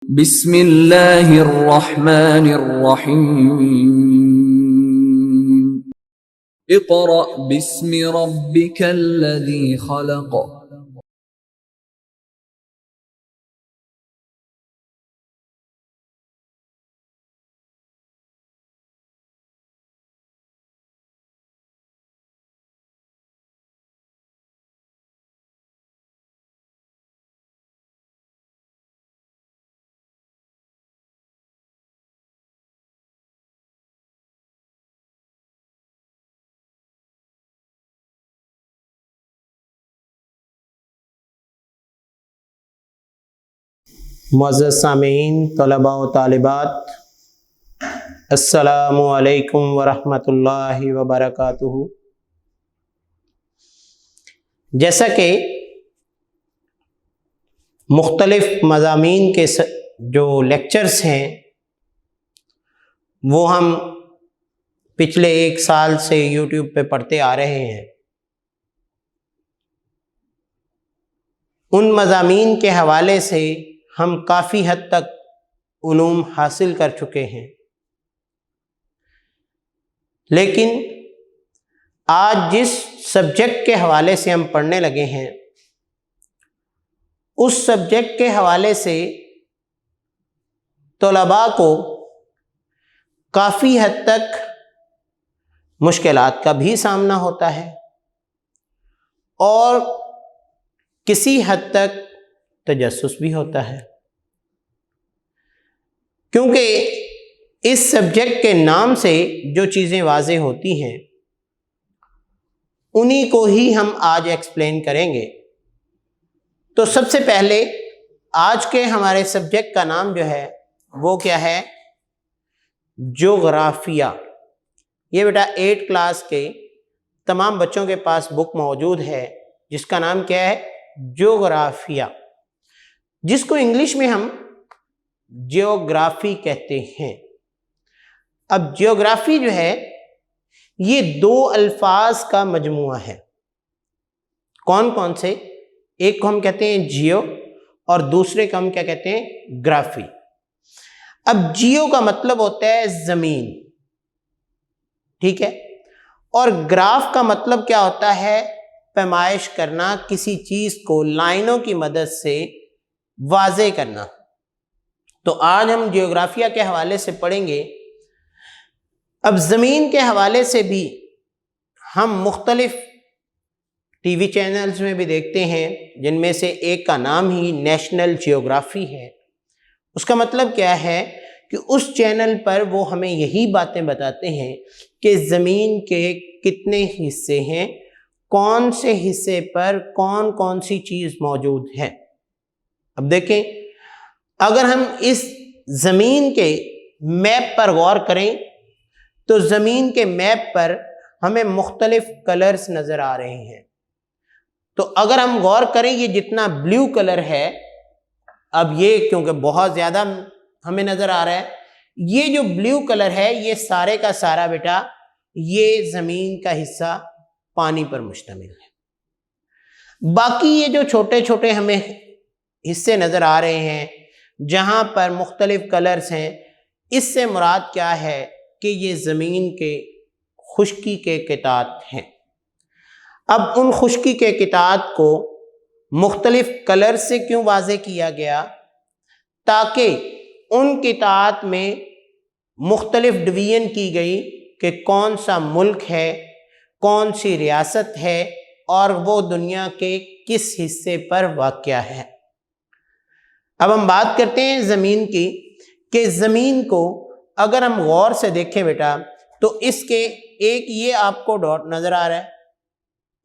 بسم اللہ الرحمن الرحیم اقرأ باسم ربک الذی خلق معزز سامعین، طلباء و طالبات، السلام علیکم ورحمۃ اللہ وبرکاتہ۔ جیسا کہ مختلف مضامین کے جو لیکچرز ہیں وہ ہم پچھلے 1 سال سے یوٹیوب پہ پڑھتے آ رہے ہیں، ان مضامین کے حوالے سے ہم کافی حد تک علوم حاصل کر چکے ہیں، لیکن آج جس سبجیکٹ کے حوالے سے ہم پڑھنے لگے ہیں اس سبجیکٹ کے حوالے سے طلباء کو کافی حد تک مشکلات کا بھی سامنا ہوتا ہے اور کسی حد تک تجسس بھی ہوتا ہے، کیونکہ اس سبجیکٹ کے نام سے جو چیزیں واضح ہوتی ہیں انہی کو ہی ہم آج ایکسپلین کریں گے۔ تو سب سے پہلے آج کے ہمارے سبجیکٹ کا نام جو ہے وہ کیا ہے؟ جغرافیہ۔ یہ بیٹا 8 کلاس کے تمام بچوں کے پاس بک موجود ہے جس کا نام کیا ہے؟ جغرافیہ، جس کو انگلش میں ہم جیوگرافی کہتے ہیں۔ اب جیوگرافی جو ہے یہ 2 الفاظ کا مجموعہ ہے۔ کون کون سے؟ ایک کو ہم کہتے ہیں جیو اور دوسرے کو ہم کیا کہتے ہیں؟ گرافی۔ اب جیو کا مطلب ہوتا ہے زمین، ٹھیک ہے، اور گراف کا مطلب کیا ہوتا ہے؟ پیمائش کرنا، کسی چیز کو لائنوں کی مدد سے واضح کرنا۔ تو آج ہم جیوگرافیہ کے حوالے سے پڑھیں گے۔ اب زمین کے حوالے سے بھی ہم مختلف ٹی وی چینلز میں بھی دیکھتے ہیں، جن میں سے ایک کا نام ہی نیشنل جیوگرافی ہے۔ اس کا مطلب کیا ہے کہ اس چینل پر وہ ہمیں یہی باتیں بتاتے ہیں کہ زمین کے کتنے حصے ہیں، کون سے حصے پر کون کون سی چیز موجود ہے۔ اب دیکھیں، اگر ہم اس زمین کے میپ پر غور کریں تو زمین کے میپ پر ہمیں مختلف کلرز نظر آ رہے ہیں۔ تو اگر ہم غور کریں یہ جتنا بلیو کلر ہے، اب یہ کیونکہ بہت زیادہ ہمیں نظر آ رہا ہے، یہ جو بلیو کلر ہے یہ سارے کا سارا بیٹا یہ زمین کا حصہ پانی پر مشتمل ہے۔ باقی یہ جو چھوٹے چھوٹے ہمیں حصے نظر آ رہے ہیں جہاں پر مختلف کلرز ہیں، اس سے مراد کیا ہے کہ یہ زمین کے خشکی کے قطعات ہیں۔ اب ان خشکی کے قطعات کو مختلف کلر سے کیوں واضح کیا گیا؟ تاکہ ان قطعات میں مختلف ڈویژن کی گئی کہ کون سا ملک ہے، کون سی ریاست ہے اور وہ دنیا کے کس حصے پر واقع ہے۔ اب ہم بات کرتے ہیں زمین کی، کہ زمین کو اگر ہم غور سے دیکھیں بیٹا تو اس کے ایک یہ آپ کو ڈاٹ نظر آ رہا ہے،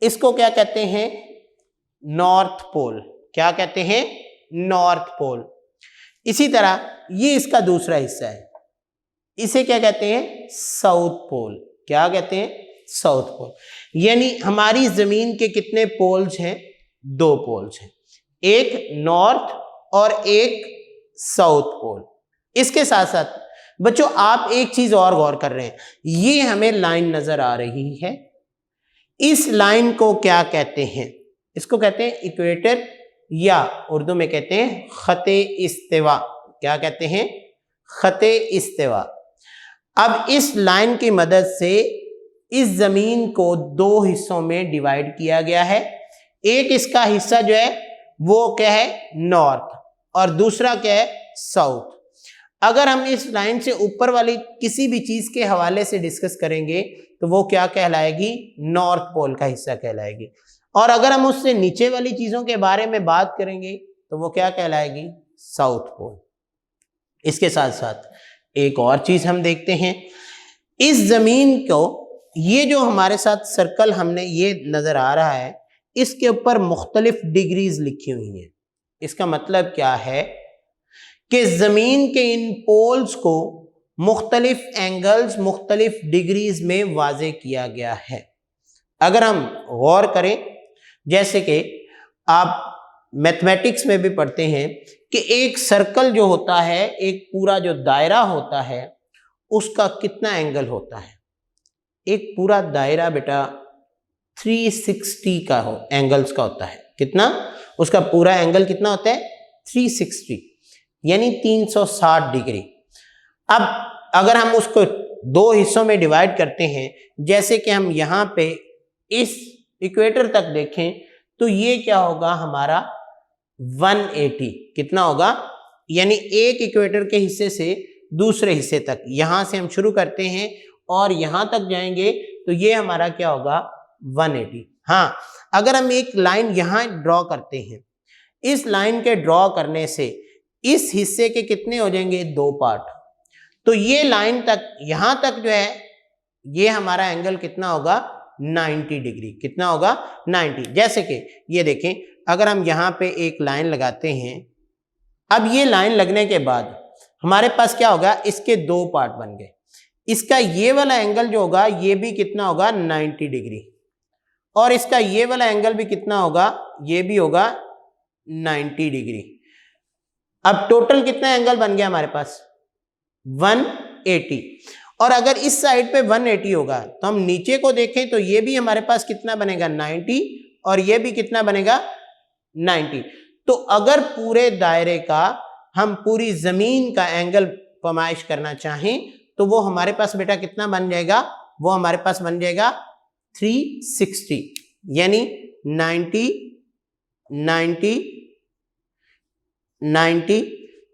اس کو کیا کہتے ہیں؟ نارتھ پول۔ کیا کہتے ہیں؟ نارتھ پول۔ اسی طرح یہ اس کا دوسرا حصہ ہے، اسے کیا کہتے ہیں؟ South pole. کیا کہتے ہیں؟ South pole. یعنی ہماری زمین کے کتنے پولز ہیں؟ 2 پولز ہیں، ایک نارتھ اور ایک ساؤتھ پول۔ اس کے ساتھ ساتھ بچوں آپ ایک چیز اور غور کر رہے ہیں، یہ ہمیں لائن نظر آ رہی ہے، اس لائن کو کیا کہتے ہیں؟ اس کو کہتے ہیں ایکویٹر، یا اردو میں کہتے ہیں خط استوا۔ کیا کہتے ہیں؟ خط استوا۔ اب اس لائن کی مدد سے اس زمین کو دو حصوں میں ڈیوائیڈ کیا گیا ہے۔ ایک اس کا حصہ جو ہے وہ کیا ہے؟ نارتھ، اور دوسرا کیا ہے؟ ساؤتھ۔ اگر ہم اس لائن سے اوپر والی کسی بھی چیز کے حوالے سے ڈسکس کریں گے تو وہ کیا کہلائے گی؟ نارتھ پول کا حصہ کہلائے گی۔ اور اگر ہم اس سے نیچے والی چیزوں کے بارے میں بات کریں گے تو وہ کیا کہلائے گی؟ South pole. اس کے ساتھ ساتھ ایک اور چیز ہم دیکھتے ہیں، اس زمین کو یہ جو ہمارے ساتھ سرکل ہم نے یہ نظر آ رہا ہے، اس کے اوپر مختلف ڈگریز لکھی ہوئی ہیں۔ اس کا مطلب کیا ہے کہ زمین کے ان پولز کو مختلف اینگلز، مختلف ڈگریز میں واضح کیا گیا ہے۔ اگر ہم غور کریں، جیسے کہ آپ میتھمیٹکس میں بھی پڑھتے ہیں کہ ایک سرکل جو ہوتا ہے، ایک پورا جو دائرہ ہوتا ہے، اس کا کتنا اینگل ہوتا ہے؟ ایک پورا دائرہ بیٹا 360 کا اینگلز کا ہوتا ہے۔ کتنا؟ اس کا پورا اینگل کتنا ہوتا ہے؟ 360، یعنی 360 ڈگری۔ اب اگر ہم اس کو دو حصوں میں ڈیوائیڈ کرتے ہیں، جیسے کہ ہم یہاں پہ اس ایکویٹر تک دیکھیں تو یہ کیا ہوگا ہمارا 180۔ کتنا ہوگا؟ یعنی ایک ایکویٹر کے حصے سے دوسرے حصے تک، یہاں سے ہم شروع کرتے ہیں اور یہاں تک جائیں گے تو یہ ہمارا کیا ہوگا؟ 180۔ ہاں، اگر ہم ایک لائن یہاں ڈرا کرتے ہیں، اس لائن کے ڈرا کرنے سے اس حصے کے کتنے ہو جائیں گے؟ 2 پارٹ۔ تو یہ لائن تک، یہاں تک جو ہے، یہ ہمارا اینگل کتنا ہوگا؟ 90 ڈگری۔ کتنا ہوگا؟ 90۔ جیسے کہ یہ دیکھیں، اگر ہم یہاں پہ ایک لائن لگاتے ہیں، اب یہ لائن لگنے کے بعد ہمارے پاس کیا ہوگا؟ اس کے 2 پارٹ بن گئے۔ اس کا یہ والا اینگل جو ہوگا یہ بھی کتنا ہوگا؟ 90 ڈگری، اور اس کا یہ والا اینگل بھی کتنا ہوگا؟ یہ بھی ہوگا 90 ڈگری۔ اب ٹوٹل کتنا اینگل بن گیا ہمارے پاس؟ 180۔ اور اگر اس سائڈ پہ 180 ہوگا تو ہم نیچے کو دیکھیں تو یہ بھی ہمارے پاس کتنا بنے گا؟ 90، اور یہ بھی کتنا بنے گا؟ 90۔ تو اگر پورے دائرے کا ہم پوری زمین کا اینگل پیمائش کرنا چاہیں تو وہ ہمارے پاس بیٹا کتنا بن جائے گا؟ وہ ہمارے پاس بن جائے گا 360، یعنی 90 90 90،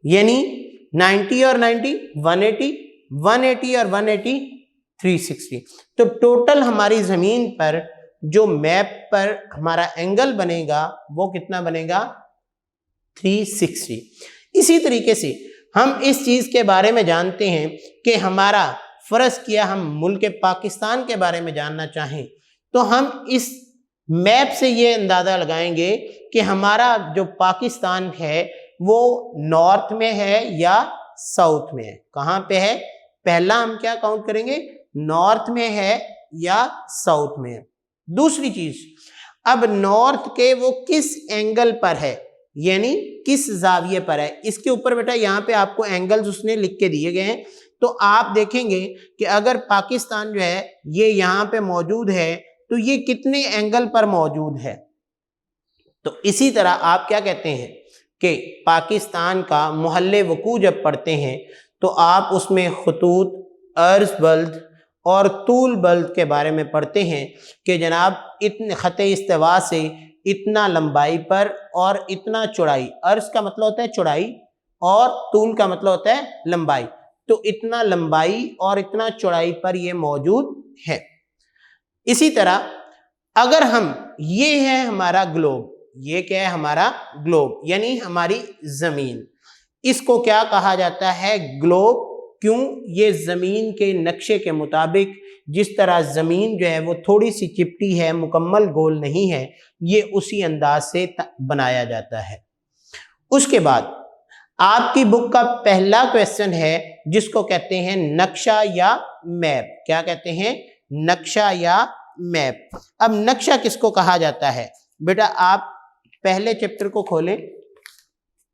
یعنی 90 اور 90 180، 180 اور 180 360۔ تو ٹوٹل ہماری زمین پر جو میپ پر ہمارا اینگل بنے گا وہ کتنا بنے گا؟ 360۔ اسی طریقے سے ہم اس چیز کے بارے میں جانتے ہیں کہ ہمارا فرض کیا ہم ملک پاکستان کے بارے میں جاننا چاہیں تو ہم اس میپ سے یہ اندازہ لگائیں گے کہ ہمارا جو پاکستان ہے وہ نارتھ میں ہے یا ساؤتھ میں ہے۔ کہاں پہ ہے؟ پہلا ہم کیا کاؤنٹ کریں گے؟ نارتھ میں ہے یا ساؤتھ میں ہے۔ دوسری چیز، اب نارتھ کے وہ کس اینگل پر ہے، یعنی کس زاویے پر ہے۔ اس کے اوپر بیٹا یہاں پہ آپ کو اینگلز اس نے لکھ کے دیے گئے ہیں، تو آپ دیکھیں گے کہ اگر پاکستان جو ہے یہ یہاں پہ موجود ہے تو یہ کتنے اینگل پر موجود ہے۔ تو اسی طرح آپ کیا کہتے ہیں کہ پاکستان کا محل وقوع جب پڑھتے ہیں تو آپ اس میں خطوط، عرض بلد اور طول بلد کے بارے میں پڑھتے ہیں کہ جناب اتنے خط استوا سے اتنا لمبائی پر اور اتنا چوڑائی، عرض کا مطلب ہوتا ہے چوڑائی اور طول کا مطلب ہوتا ہے لمبائی، تو اتنا لمبائی اور اتنا چوڑائی پر یہ موجود ہے۔ اسی طرح اگر ہم، یہ ہے ہمارا گلوب، یہ کیا ہے ہمارا گلوب، یعنی ہماری زمین، اس کو کیا کہا جاتا ہے؟ گلوب۔ کیوں؟ یہ زمین کے نقشے کے مطابق، جس طرح زمین جو ہے وہ تھوڑی سی چپٹی ہے، مکمل گول نہیں ہے، یہ اسی انداز سے بنایا جاتا ہے۔ اس کے بعد آپ کی بک کا پہلا کویسچن ہے جس کو کہتے ہیں نقشہ یا میپ۔ کیا کہتے ہیں؟ نقشہ یا میپ۔ اب نقشہ کس کو کہا جاتا ہے؟ بیٹا آپ پہلے چیپٹر کو کھولیں،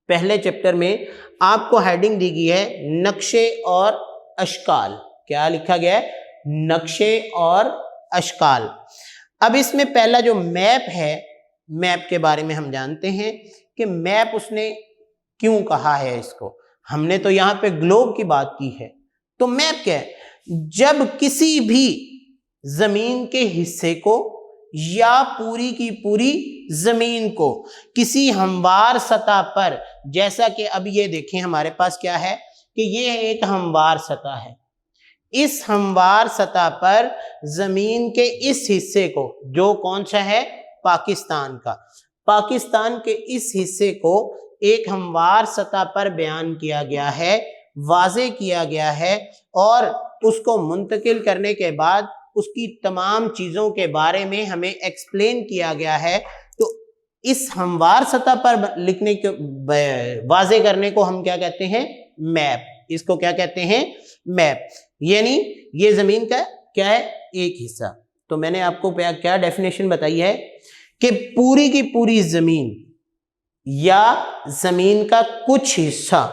پہلے چیپٹر میں آپ کو ہیڈنگ دی گئی ہے نقشے اور اشکال۔ کیا لکھا گیا ہے؟ نقشے اور اشکال۔ اب اس میں پہلا جو میپ ہے، میپ کے بارے میں ہم جانتے ہیں کہ میپ اس نے کیوں کہا ہے اس کو۔ ہم نے تو یہاں پہ گلوب کی بات کی ہے. تو میپ کیا ہے؟ جب کسی بھی زمین کے حصے کو یا پوری کی پوری زمین کو کسی ہموار سطح پر، جیسا کہ اب یہ دیکھیں ہمارے پاس کیا ہے کہ یہ ایک ہموار سطح ہے، اس ہموار سطح پر زمین کے اس حصے کو، جو کون سا ہے؟ پاکستان کا، پاکستان کے اس حصے کو ایک ہموار سطح پر بیان کیا گیا ہے، واضح کیا گیا ہے، اور اس کو منتقل کرنے کے بعد اس کی تمام چیزوں کے بارے میں ہمیں ایکسپلین کیا گیا ہے. تو اس ہموار سطح پر لکھنے کے واضح کرنے کو ہم کیا کہتے ہیں؟ میپ. اس کو کیا کہتے ہیں؟ میپ. یعنی یہ زمین کا کیا ہے؟ ایک حصہ. تو میں نے آپ کو کیا ڈیفینیشن بتائی ہے کہ پوری کی پوری زمین یا زمین کا کچھ حصہ،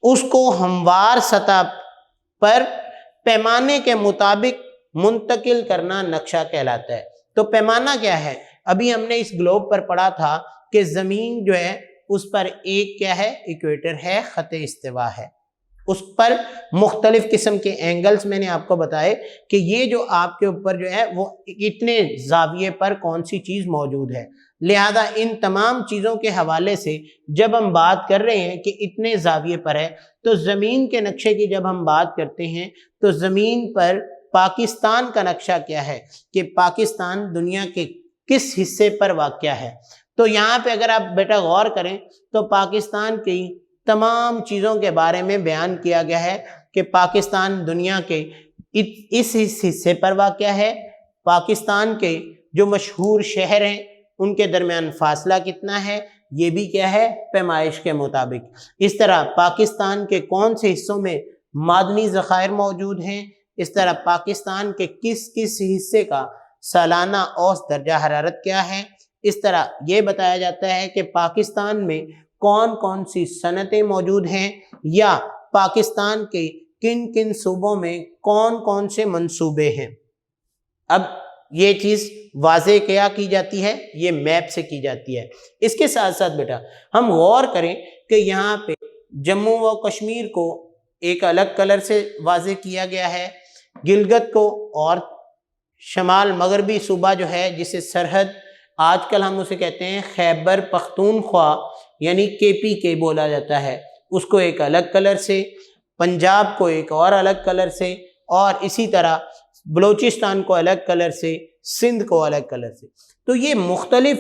اس کو ہموار سطح پر پیمانے کے مطابق منتقل کرنا نقشہ کہلاتا ہے. تو پیمانہ کیا ہے؟ ابھی ہم نے اس گلوب پر پڑھا تھا کہ زمین جو ہے اس پر ایک کیا ہے؟ ایکویٹر ہے، خط استوا ہے. اس پر مختلف قسم کے اینگلز میں نے آپ کو بتائے کہ یہ جو آپ کے اوپر جو ہے وہ اتنے زاویے پر کون سی چیز موجود ہے. لہذا ان تمام چیزوں کے حوالے سے جب ہم بات کر رہے ہیں کہ اتنے زاویے پر ہے، تو زمین کے نقشے کی جب ہم بات کرتے ہیں تو زمین پر پاکستان کا نقشہ کیا ہے کہ پاکستان دنیا کے کس حصے پر واقع ہے. تو یہاں پہ اگر آپ بیٹا غور کریں تو پاکستان کی تمام چیزوں کے بارے میں بیان کیا گیا ہے کہ پاکستان دنیا کے اس حصے پر واقع ہے. پاکستان کے جو مشہور شہر ہیں ان کے درمیان فاصلہ کتنا ہے، یہ بھی کیا ہے؟ پیمائش کے مطابق. اس طرح پاکستان کے کون سے حصوں میں معدنی ذخائر موجود ہیں، اس طرح پاکستان کے کس کس حصے کا سالانہ اوسط درجہ حرارت کیا ہے. اس طرح یہ بتایا جاتا ہے کہ پاکستان میں کون کون سی صنعتیں موجود ہیں، یا پاکستان کے کن کن صوبوں میں کون کون سے منصوبے ہیں. اب یہ چیز واضح کیا کی جاتی ہے؟ یہ میپ سے کی جاتی ہے. اس کے ساتھ ساتھ بیٹا ہم غور کریں کہ یہاں پہ جموں و کشمیر کو ایک الگ کلر سے واضح کیا گیا ہے، گلگت کو، اور شمال مغربی صوبہ جو ہے جسے سرحد آج کل ہم اسے کہتے ہیں خیبر پختونخوا یعنی KPK بولا جاتا ہے، اس کو ایک الگ کلر سے، پنجاب کو ایک اور الگ کلر سے، اور اسی طرح بلوچستان کو الگ کلر سے، سندھ کو الگ کلر سے. تو یہ مختلف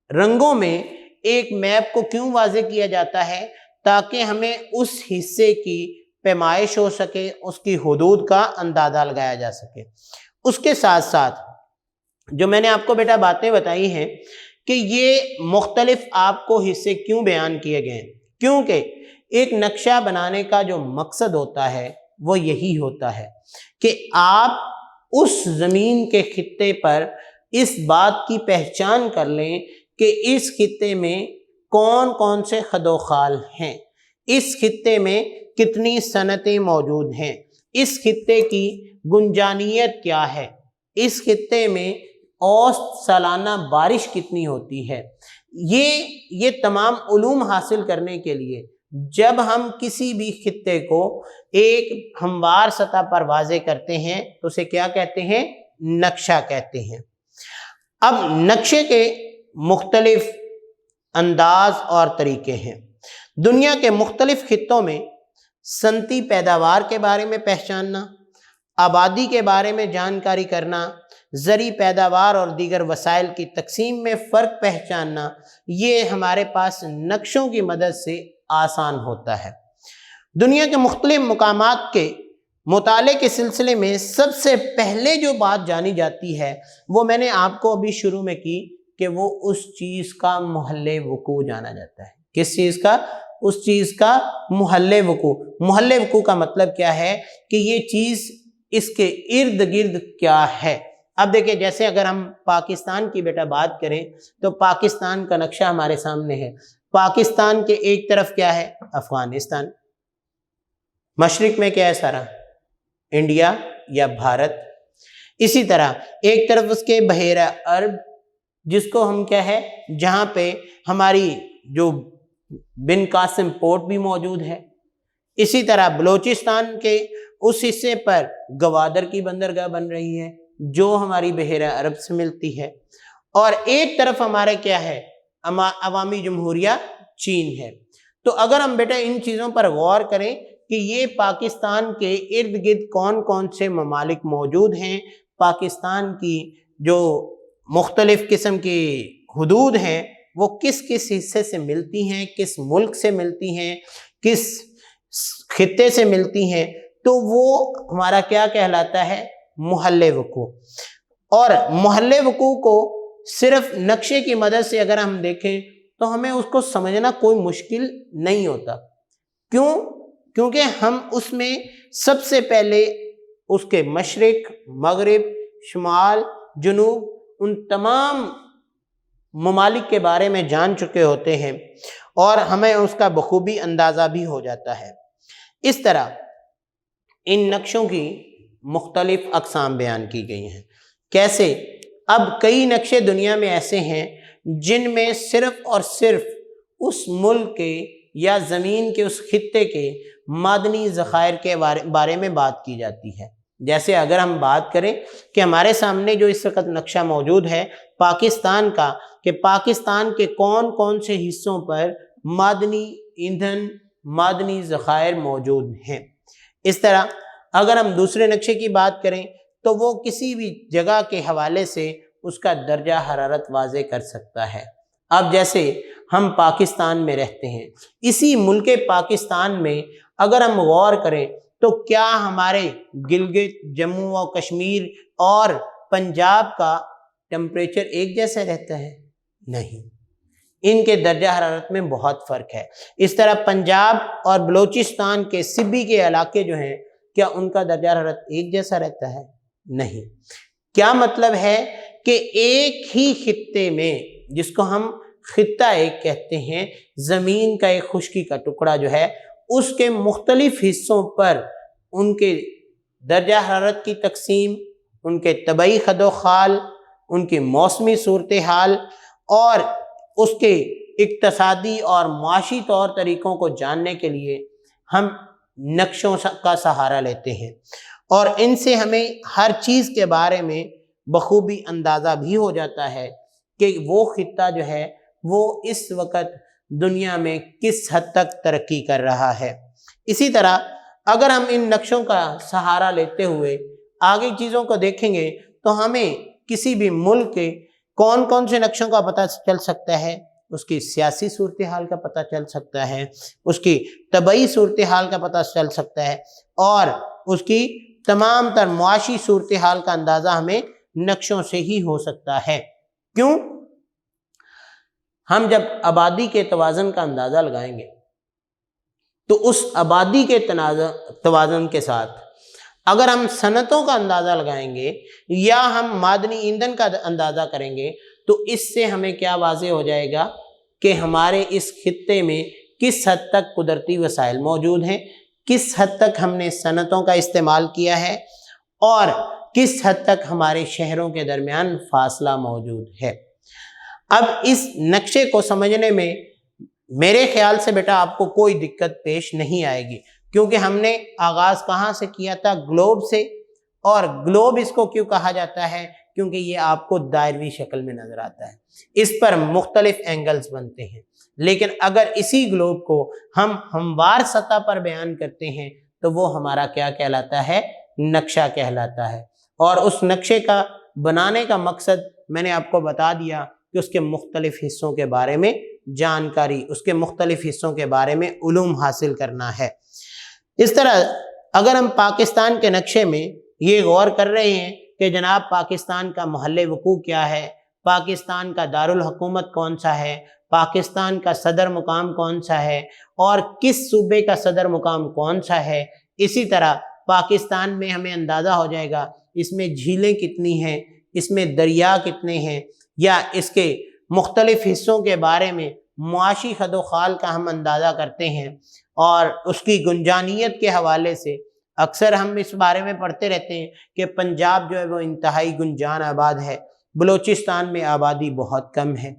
رنگوں میں ایک میپ کو کیوں واضح کیا جاتا ہے؟ تاکہ ہمیں اس حصے کی پیمائش ہو سکے، اس کی حدود کا اندازہ لگایا جا سکے. اس کے ساتھ ساتھ جو میں نے آپ کو بیٹا باتیں بتائی ہیں کہ یہ مختلف آپ کو حصے کیوں بیان کیے گئے ہیں، کیونکہ ایک نقشہ بنانے کا جو مقصد ہوتا ہے وہ یہی ہوتا ہے کہ آپ اس زمین کے خطے پر اس بات کی پہچان کر لیں کہ اس خطے میں کون کون سے خد و خال ہیں، اس خطے میں کتنی صنعتیں موجود ہیں، اس خطے کی گنجانیت کیا ہے، اس خطے میں اوسط سالانہ بارش کتنی ہوتی ہے. یہ تمام علوم حاصل کرنے کے لیے جب ہم کسی بھی خطے کو ایک ہموار سطح پر واضح کرتے ہیں تو اسے کیا کہتے ہیں؟ نقشہ کہتے ہیں. اب نقشے کے مختلف انداز اور طریقے ہیں. دنیا کے مختلف خطوں میں صنعتی پیداوار کے بارے میں پہچاننا، آبادی کے بارے میں جانکاری کرنا، زرعی پیداوار اور دیگر وسائل کی تقسیم میں فرق پہچاننا، یہ ہمارے پاس نقشوں کی مدد سے آسان ہوتا ہے. دنیا کے مختلف مقامات کے مطالعے کے سلسلے میں سب سے پہلے جو بات جانی جاتی ہے وہ میں نے آپ کو ابھی شروع میں کی کہ وہ اس چیز کا محل وقوع جانا جاتا ہے. کس چیز کا؟ اس چیز کا محل وقوع. محل وقوع کا مطلب کیا ہے کہ یہ چیز اس کے ارد گرد کیا ہے. اب دیکھیں جیسے اگر ہم پاکستان کی بیٹا بات کریں تو پاکستان کا نقشہ ہمارے سامنے ہے. پاکستان کے ایک طرف کیا ہے؟ افغانستان. مشرق میں کیا ہے سارا؟ انڈیا یا بھارت. اسی طرح ایک طرف اس کے بحیرہ عرب جس کو ہم کیا ہے، جہاں پہ ہماری جو بن قاسم پورٹ بھی موجود ہے. اسی طرح بلوچستان کے اس حصے پر گوادر کی بندرگاہ بن رہی ہے جو ہماری بحیرہ عرب سے ملتی ہے، اور ایک طرف ہمارے کیا ہے، عوامی جمہوریہ چین ہے۔ تو اگر ہم بیٹا ان چیزوں پر غور کریں کہ یہ پاکستان کے ارد گرد کون کون سے ممالک موجود ہیں، پاکستان کی جو مختلف قسم کی حدود ہیں وہ کس کس حصے سے ملتی ہیں، کس ملک سے ملتی ہیں، کس خطے سے ملتی ہیں، تو وہ ہمارا کیا کہلاتا ہے، محل وقوع۔ اور محل وقوع کو صرف نقشے کی مدد سے اگر ہم دیکھیں تو ہمیں اس کو سمجھنا کوئی مشکل نہیں ہوتا۔ کیونکہ ہم اس میں سب سے پہلے اس کے مشرق، مغرب، شمال، جنوب، ان تمام ممالک کے بارے میں جان چکے ہوتے ہیں اور ہمیں اس کا بخوبی اندازہ بھی ہو جاتا ہے۔ اس طرح ان نقشوں کی مختلف اقسام بیان کی گئی ہیں۔ کیسے؟ اب کئی نقشے دنیا میں ایسے ہیں جن میں صرف اور صرف اس ملک کے یا زمین کے اس خطے کے معدنی ذخائر کے بارے میں بات کی جاتی ہے۔ جیسے اگر ہم بات کریں کہ ہمارے سامنے جو اس وقت نقشہ موجود ہے پاکستان کا، کہ پاکستان کے کون کون سے حصوں پر معدنی ایندھن، معدنی ذخائر موجود ہیں۔ اس طرح اگر ہم دوسرے نقشے کی بات کریں تو وہ کسی بھی جگہ کے حوالے سے اس کا درجہ حرارت واضح کر سکتا ہے۔ اب جیسے ہم پاکستان میں رہتے ہیں، اسی ملک پاکستان میں اگر ہم غور کریں تو کیا ہمارے گلگت، جموں و کشمیر اور پنجاب کا ٹمپریچر ایک جیسا رہتا ہے؟ نہیں، ان کے درجہ حرارت میں بہت فرق ہے۔ اس طرح پنجاب اور بلوچستان کے سبی کے علاقے جو ہیں، کیا ان کا درجہ حرارت ایک جیسا رہتا ہے؟ نہیں۔ کیا مطلب ہے کہ ایک ہی خطے میں، جس کو ہم خطہ ایک کہتے ہیں، زمین کا ایک خشکی کا ٹکڑا جو ہے، اس کے مختلف حصوں پر ان کے درجہ حرارت کی تقسیم، ان کے طبعی خد و خال، ان کی موسمی صورتحال اور اس کے اقتصادی اور معاشی طور طریقوں کو جاننے کے لیے ہم نقشوں کا سہارا لیتے ہیں، اور ان سے ہمیں ہر چیز کے بارے میں بخوبی اندازہ بھی ہو جاتا ہے کہ وہ خطہ جو ہے وہ اس وقت دنیا میں کس حد تک ترقی کر رہا ہے۔ اسی طرح اگر ہم ان نقشوں کا سہارا لیتے ہوئے آگے چیزوں کو دیکھیں گے تو ہمیں کسی بھی ملک کے کون کون سے نقشوں کا پتہ چل سکتا ہے، اس کی سیاسی صورتحال کا پتہ چل سکتا ہے، اس کی طبعی صورتحال کا پتہ چل سکتا ہے، اور اس کی تمام تر معاشی صورتحال کا اندازہ ہمیں نقشوں سے ہی ہو سکتا ہے۔ کیوں؟ ہم جب آبادی کے توازن کا اندازہ لگائیں گے تو اس آبادی کے توازن کے ساتھ اگر ہم صنعتوں کا اندازہ لگائیں گے یا ہم معدنی ایندھن کا اندازہ کریں گے تو اس سے ہمیں کیا واضح ہو جائے گا کہ ہمارے اس خطے میں کس حد تک قدرتی وسائل موجود ہیں، کس حد تک ہم نے صنعتوں کا استعمال کیا ہے، اور کس حد تک ہمارے شہروں کے درمیان فاصلہ موجود ہے۔ اب اس نقشے کو سمجھنے میں میرے خیال سے بیٹا آپ کو کوئی دقت پیش نہیں آئے گی، کیونکہ ہم نے آغاز کہاں سے کیا تھا؟ گلوب سے، اور گلوب اس کو کیوں کہا جاتا ہے؟ کیونکہ یہ آپ کو دائروی شکل میں نظر آتا ہے، اس پر مختلف اینگلز بنتے ہیں، لیکن اگر اسی گلوب کو ہم ہموار سطح پر بیان کرتے ہیں تو وہ ہمارا کیا کہلاتا ہے؟ نقشہ کہلاتا ہے۔ اور اس نقشے کا بنانے کا مقصد میں نے آپ کو بتا دیا کہ اس کے مختلف حصوں کے بارے میں جانکاری، اس کے مختلف حصوں کے بارے میں علوم حاصل کرنا ہے۔ اس طرح اگر ہم پاکستان کے نقشے میں یہ غور کر رہے ہیں کہ جناب پاکستان کا محل وقوع کیا ہے، پاکستان کا دارالحکومت کون سا ہے، پاکستان کا صدر مقام کون سا ہے، اور کس صوبے کا صدر مقام کون سا ہے، اسی طرح پاکستان میں ہمیں اندازہ ہو جائے گا اس میں جھیلیں کتنی ہیں، اس میں دریا کتنے ہیں، یا اس کے مختلف حصوں کے بارے میں معاشی خد و خال کا ہم اندازہ کرتے ہیں، اور اس کی گنجانیت کے حوالے سے اکثر ہم اس بارے میں پڑھتے رہتے ہیں کہ پنجاب جو ہے وہ انتہائی گنجان آباد ہے، بلوچستان میں آبادی بہت کم ہے۔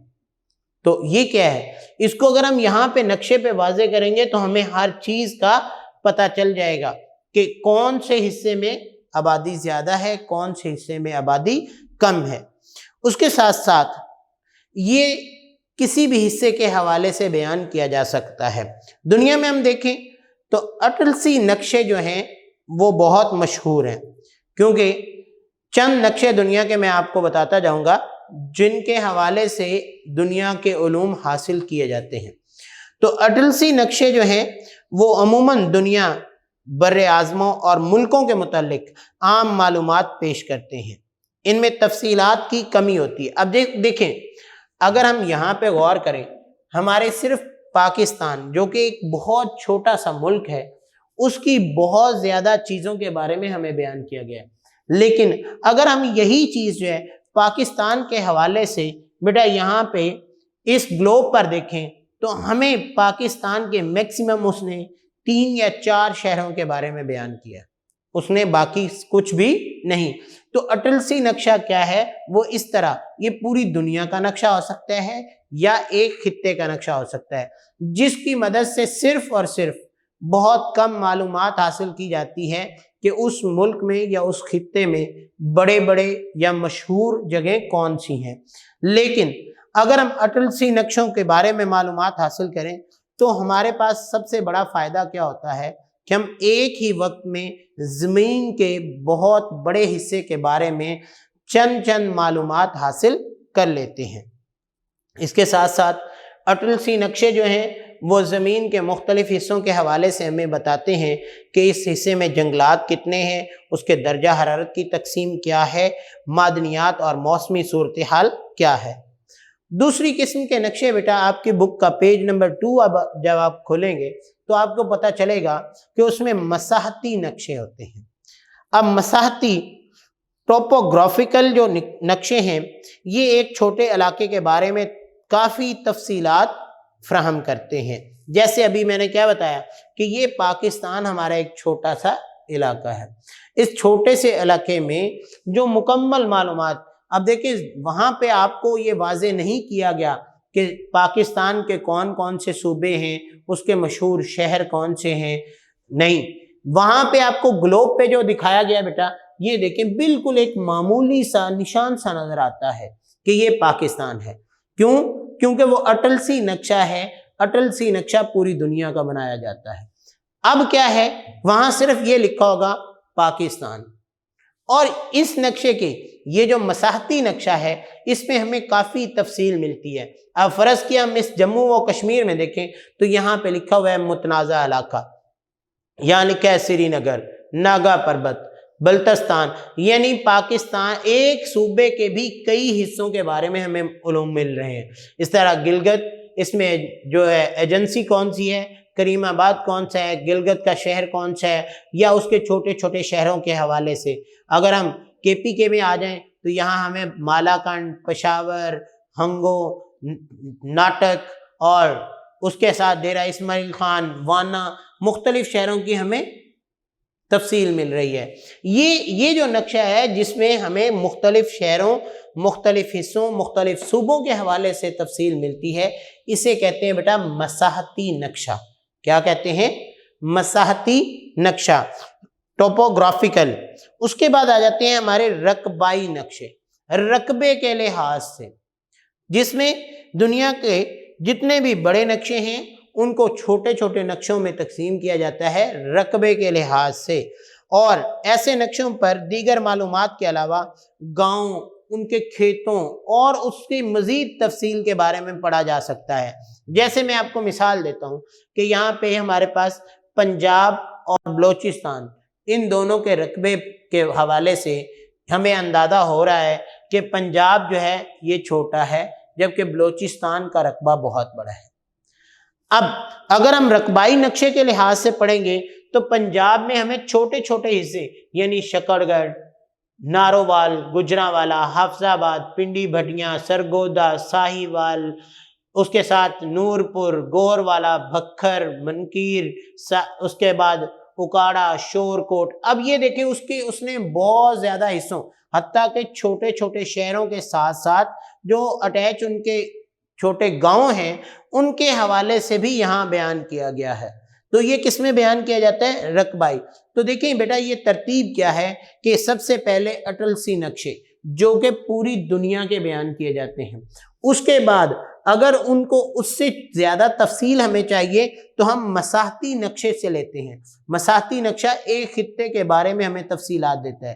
تو یہ کیا ہے؟ اس کو اگر ہم یہاں پہ نقشے پہ واضح کریں گے تو ہمیں ہر چیز کا پتہ چل جائے گا کہ کون سے حصے میں آبادی زیادہ ہے، کون سے حصے میں آبادی کم ہے۔ اس کے ساتھ ساتھ یہ کسی بھی حصے کے حوالے سے بیان کیا جا سکتا ہے۔ دنیا میں ہم دیکھیں تو اٹلسی نقشے جو ہیں وہ بہت مشہور ہیں، کیونکہ چند نقشے دنیا کے میں آپ کو بتاتا جاؤں گا جن کے حوالے سے دنیا کے علوم حاصل کیے جاتے ہیں۔ تو اٹلسی نقشے جو ہیں وہ عموماً دنیا، بر اعظموں اور ملکوں کے متعلق عام معلومات پیش کرتے ہیں، ان میں تفصیلات کی کمی ہوتی ہے۔ اب دیکھیں، اگر ہم یہاں پہ غور کریں، ہمارے صرف پاکستان جو کہ ایک بہت چھوٹا سا ملک ہے، اس کی بہت زیادہ چیزوں کے بارے میں ہمیں بیان کیا گیا ہے، لیکن اگر ہم یہی چیز جو ہے پاکستان کے حوالے سے بیٹا یہاں پہ اس گلوب پر دیکھیں تو ہمیں پاکستان کے میکسیمم اس نے 3 یا 4 شہروں کے بارے میں بیان کیا، اس نے باقی کچھ بھی نہیں۔ تو اٹلسی نقشہ کیا ہے؟ وہ اس طرح یہ پوری دنیا کا نقشہ ہو سکتا ہے یا ایک خطے کا نقشہ ہو سکتا ہے، جس کی مدد سے صرف اور صرف بہت کم معلومات حاصل کی جاتی ہے کہ اس ملک میں یا اس خطے میں بڑے بڑے یا مشہور جگہیں کون سی ہیں۔ لیکن اگر ہم اٹلسی نقشوں کے بارے میں معلومات حاصل کریں تو ہمارے پاس سب سے بڑا فائدہ کیا ہوتا ہے کہ ہم ایک ہی وقت میں زمین کے بہت بڑے حصے کے بارے میں چند معلومات حاصل کر لیتے ہیں۔ اس کے ساتھ ساتھ اٹلسی نقشے جو ہیں وہ زمین کے مختلف حصوں کے حوالے سے ہمیں بتاتے ہیں کہ اس حصے میں جنگلات کتنے ہیں، اس کے درجہ حرارت کی تقسیم کیا ہے، معدنیات اور موسمی صورتحال کیا ہے۔ دوسری قسم کے نقشے بیٹا آپ کی بک کا پیج نمبر 2 اب جب آپ کھولیں گے تو آپ کو پتہ چلے گا کہ اس میں مساحتی نقشے ہوتے ہیں۔ اب مساحتی ٹوپوگرافیکل جو نقشے ہیں یہ ایک چھوٹے علاقے کے بارے میں کافی تفصیلات فراہم کرتے ہیں۔ جیسے ابھی میں نے کیا بتایا کہ یہ پاکستان ہمارا ایک چھوٹا سا علاقہ ہے، اس چھوٹے سے علاقے میں جو مکمل معلومات، اب دیکھیں وہاں پہ آپ کو یہ واضح نہیں کیا گیا کہ پاکستان کے کون کون سے صوبے ہیں، اس کے مشہور شہر کون سے ہیں، نہیں، وہاں پہ آپ کو گلوب پہ جو دکھایا گیا بیٹا یہ دیکھیں بالکل ایک معمولی سا نشان سا نظر آتا ہے کہ یہ پاکستان ہے۔ کیوں؟ کیونکہ وہ اٹلسی نقشہ ہے، اٹلسی نقشہ پوری دنیا کا بنایا جاتا ہے۔ اب کیا ہے، وہاں صرف یہ لکھا ہوگا پاکستان، اور اس نقشے کے یہ جو مساحتی نقشہ ہے اس میں ہمیں کافی تفصیل ملتی ہے۔ اب فرض کیا ہم اس جموں و کشمیر میں دیکھیں تو یہاں پہ لکھا ہوا ہے متنازع علاقہ، یہاں لکھا ہے سری نگر، ناگا پربت، بلتستان، یعنی پاکستان ایک صوبے کے بھی کئی حصوں کے بارے میں ہمیں علوم مل رہے ہیں۔ اس طرح گلگت، اس میں جو ہے ایجنسی کون سی ہے، کریم آباد کون سا ہے، گلگت کا شہر کون سا ہے، یا اس کے چھوٹے چھوٹے شہروں کے حوالے سے۔ اگر ہم کے پی کے میں آ جائیں تو یہاں ہمیں مالاکنڈ، پشاور، ہنگو، ناٹک اور اس کے ساتھ ڈیرہ اسماعیل خان، وانا، مختلف شہروں کی ہمیں تفصیل مل رہی ہے۔ یہ جو نقشہ ہے جس میں ہمیں مختلف شہروں، مختلف حصوں، مختلف صوبوں کے حوالے سے تفصیل ملتی ہے، اسے کہتے ہیں بیٹا مساحتی نقشہ۔ کیا کہتے ہیں؟ مساحتی نقشہ، ٹوپوگرافیکل۔ اس کے بعد آ جاتے ہیں ہمارے رقبائی نقشے، رقبے کے لحاظ سے، جس میں دنیا کے جتنے بھی بڑے نقشے ہیں ان کو چھوٹے چھوٹے نقشوں میں تقسیم کیا جاتا ہے رقبے کے لحاظ سے، اور ایسے نقشوں پر دیگر معلومات کے علاوہ گاؤں، ان کے کھیتوں اور اس کی مزید تفصیل کے بارے میں پڑھا جا سکتا ہے۔ جیسے میں آپ کو مثال دیتا ہوں کہ یہاں پہ ہمارے پاس پنجاب اور بلوچستان، ان دونوں کے رقبے کے حوالے سے ہمیں اندازہ ہو رہا ہے کہ پنجاب جو ہے یہ چھوٹا ہے جبکہ بلوچستان کا رقبہ بہت بڑا ہے۔ اب اگر ہم رقبائی نقشے کے لحاظ سے پڑھیں گے تو پنجاب میں ہمیں چھوٹے چھوٹے حصے یعنی شکر گڑھ، نارووال، گجرانوالہ، حافظ آباد، پنڈی بھٹیاں، سرگودا، ساہیوال، اس کے ساتھ نورپور، گوروالا، بھکھر، منکیر، اس کے بعد اکاڑا، شورکوٹ۔ اب یہ دیکھیں اس نے بہت زیادہ حصوں، حتیٰ کہ چھوٹے چھوٹے شہروں کے ساتھ ساتھ جو اٹیچ ان کے چھوٹے گاؤں ہیں ان کے حوالے سے بھی یہاں بیان کیا گیا ہے۔ تو یہ کس میں بیان کیا جاتا ہے؟ رقبائی۔ تو دیکھیں بیٹا یہ ترتیب کیا ہے کہ سب سے پہلے اٹل سی نقشے جو کہ پوری دنیا کے بیان کیے جاتے ہیں، اس کے بعد اگر ان کو اس سے زیادہ تفصیل ہمیں چاہیے تو ہم مساحتی نقشے سے لیتے ہیں۔ مساحتی نقشہ ایک خطے کے بارے میں ہمیں تفصیلات دیتا ہے،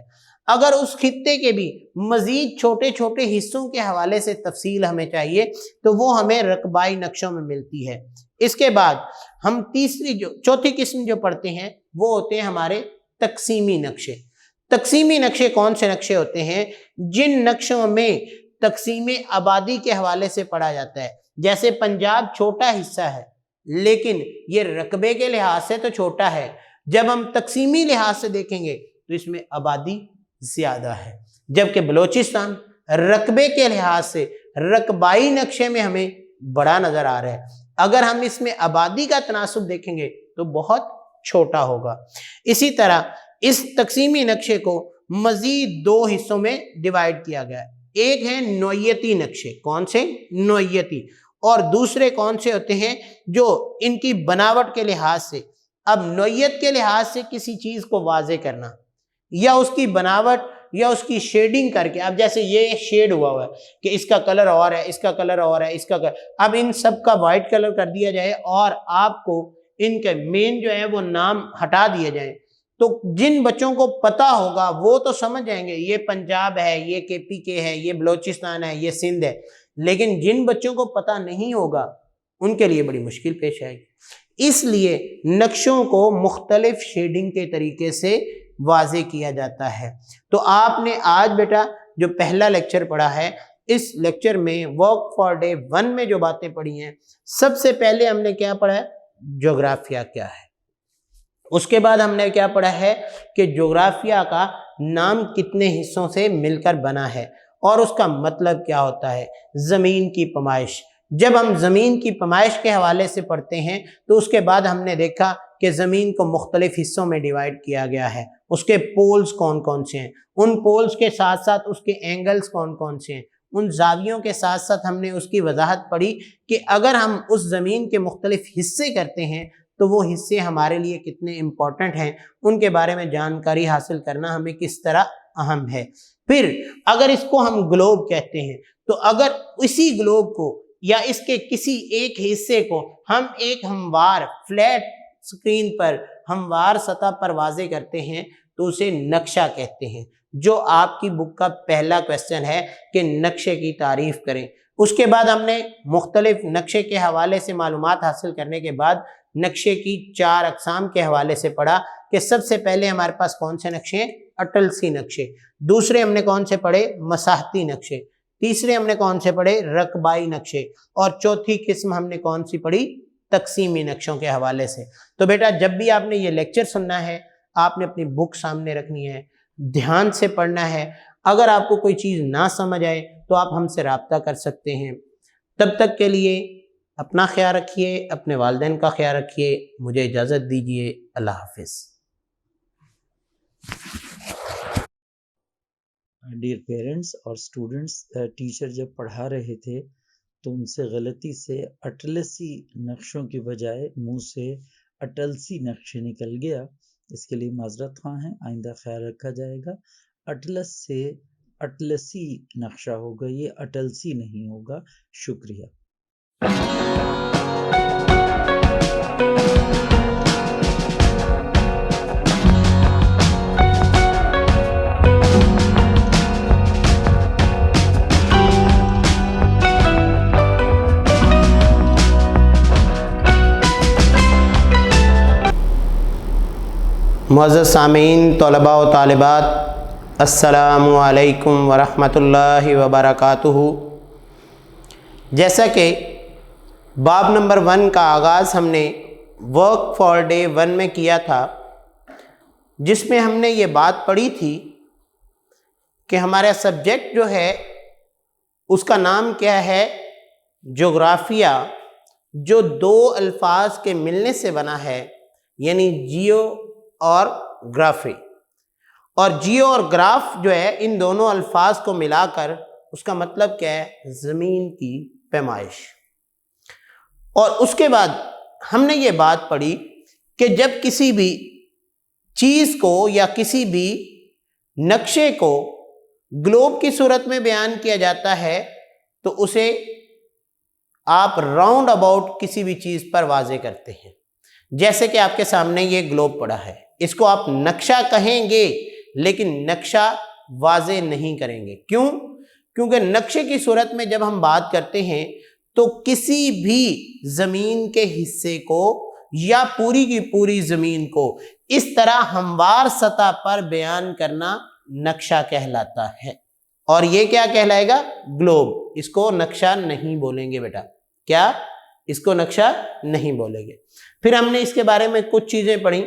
اگر اس خطے کے بھی مزید چھوٹے چھوٹے حصوں کے حوالے سے تفصیل ہمیں چاہیے تو وہ ہمیں رقبائی نقشوں میں ملتی ہے۔ اس کے بعد ہم چوتھی قسم جو پڑھتے ہیں وہ ہوتے ہیں ہمارے تقسیمی نقشے۔ تقسیمی نقشے کون سے نقشے ہوتے ہیں؟ جن نقشوں میں تقسیم آبادی کے حوالے سے پڑھا جاتا ہے، جیسے پنجاب چھوٹا حصہ ہے لیکن یہ رقبے کے لحاظ سے تو چھوٹا ہے، جب ہم تقسیمی لحاظ سے دیکھیں گے تو اس میں آبادی زیادہ ہے، جبکہ بلوچستان رقبے کے لحاظ سے رقبائی نقشے میں ہمیں بڑا نظر آ رہا ہے، اگر ہم اس میں آبادی کا تناسب دیکھیں گے تو بہت چھوٹا ہوگا۔ اسی طرح اس تقسیمی نقشے کو مزید دو حصوں میں ڈیوائیڈ کیا گیا ہے، ایک ہے نوعیتی نقشے، کون سے؟ نوعیتی، اور دوسرے کون سے ہوتے ہیں؟ جو ان کی بناوٹ کے لحاظ سے، اب نوعیت کے لحاظ سے کسی چیز کو واضح کرنا یا اس کی بناوٹ یا اس کی شیڈنگ کر کے، اب جیسے یہ شیڈ ہوا ہے کہ اس کا کلر اور ہے، اس کا کلر اور ہے، اس کا کلر، اب ان سب کا وائٹ کلر کر دیا جائے اور آپ کو ان کے مین جو ہے وہ نام ہٹا دیے جائیں تو جن بچوں کو پتہ ہوگا وہ تو سمجھ جائیں گے یہ پنجاب ہے، یہ KPK ہے، یہ بلوچستان ہے، یہ سندھ ہے، لیکن جن بچوں کو پتہ نہیں ہوگا ان کے لیے بڑی مشکل پیش آئے گی۔ اس لیے نقشوں کو مختلف شیڈنگ کے طریقے سے واضح کیا جاتا ہے۔ تو آپ نے آج بیٹا جو پہلا لیکچر پڑھا ہے، اس لیکچر میں ورک فار ڈے 1 میں جو باتیں پڑھی ہیں، سب سے پہلے ہم نے کیا پڑھا ہے؟ جغرافیہ کیا ہے۔ اس کے بعد ہم نے کیا پڑھا ہے کہ جغرافیہ کا نام کتنے حصوں سے مل کر بنا ہے اور اس کا مطلب کیا ہوتا ہے۔ زمین کی پیمائش، جب ہم زمین کی پیمائش کے حوالے سے پڑھتے ہیں تو اس کے بعد ہم نے دیکھا کہ زمین کو مختلف حصوں میں ڈیوائیڈ کیا گیا ہے، اس کے پولز کون کون سے ہیں، ان پولز کے ساتھ ساتھ اس کے اینگلز کون کون سے ہیں، ان زاویوں کے ساتھ ساتھ ہم نے اس کی وضاحت پڑھی کہ اگر ہم اس زمین کے مختلف حصے کرتے ہیں تو وہ حصے ہمارے لیے کتنے امپورٹنٹ ہیں، ان کے بارے میں جانکاری حاصل کرنا ہمیں کس طرح اہم ہے۔ پھر اگر اس کو ہم گلوب کہتے ہیں تو اگر اسی گلوب کو یا اس کے کسی ایک حصے کو ہم ایک ہموار فلیٹ سکرین پر ہموار سطح پر واضح کرتے ہیں تو اسے نقشہ کہتے ہیں، جو آپ کی بک کا پہلا کویسچن ہے کہ نقشے کی تعریف کریں۔ اس کے بعد ہم نے مختلف نقشے کے حوالے سے معلومات حاصل کرنے کے بعد نقشے کی 4 اقسام کے حوالے سے پڑھا کہ سب سے پہلے ہمارے پاس کون سے نقشے ہیں؟ اٹل سی نقشے، دوسرے ہم نے کون سے پڑھے؟ مساحتی نقشے، تیسرے ہم نے کون سے پڑھے؟ رقبائی نقشے، اور چوتھی قسم ہم نے کون سی پڑھی؟ تقسیمی نقشوں کے حوالے سے۔ تو بیٹا جب بھی آپ نے یہ لیکچر سننا ہے آپ نے اپنی بک سامنے رکھنی ہے، دھیان سے پڑھنا ہے، اگر آپ کو کوئی چیز نہ سمجھ آئے تو آپ ہم سے رابطہ کر سکتے ہیں۔ تب تک کے لیے اپنا خیال رکھیے، اپنے والدین کا خیال رکھیے، مجھے اجازت دیجیے، اللہ حافظ۔ ڈیئر پیرنٹس اور اسٹوڈنٹس، ٹیچر جب پڑھا رہے تھے تو ان سے غلطی سے اٹلسی نقشوں کی بجائے منہ سے اٹلسی نقشے نکل گیا، اس کے لیے معذرت خواہ ہیں، آئندہ خیال رکھا جائے گا۔ اٹلس سے اٹلسی نقشہ ہوگا، یہ اٹلسی نہیں ہوگا۔ شکریہ۔ معزز سامعین، طلباء و طالبات، السلام علیکم ورحمۃ اللہ وبرکاتہ۔ جیسا کہ باب نمبر 1 کا آغاز ہم نے ورک فار ڈے 1 میں کیا تھا، جس میں ہم نے یہ بات پڑھی تھی کہ ہمارا سبجیکٹ جو ہے اس کا نام کیا ہے؟ جغرافیہ، جو 2 الفاظ کے ملنے سے بنا ہے، یعنی جیو اور گرافی، اور جیو اور گراف جو ہے ان دونوں الفاظ کو ملا کر اس کا مطلب کیا ہے؟ زمین کی پیمائش۔ اور اس کے بعد ہم نے یہ بات پڑھی کہ جب کسی بھی چیز کو یا کسی بھی نقشے کو گلوب کی صورت میں بیان کیا جاتا ہے تو اسے آپ راؤنڈ اباؤٹ کسی بھی چیز پر واضح کرتے ہیں. جیسے کہ آپ کے سامنے یہ گلوب پڑا ہے، اس کو آپ نقشہ کہیں گے لیکن نقشہ واضح نہیں کریں گے. کیوں؟ کیونکہ نقشے کی صورت میں جب ہم بات کرتے ہیں تو کسی بھی زمین کے حصے کو یا پوری کی پوری زمین کو اس طرح ہموار سطح پر بیان کرنا نقشہ کہلاتا ہے. اور یہ کیا کہلائے گا؟ گلوب. اس کو نقشہ نہیں بولیں گے بیٹا. کیا؟ اس کو نقشہ نہیں بولیں گے. پھر ہم نے اس کے بارے میں کچھ چیزیں پڑھی،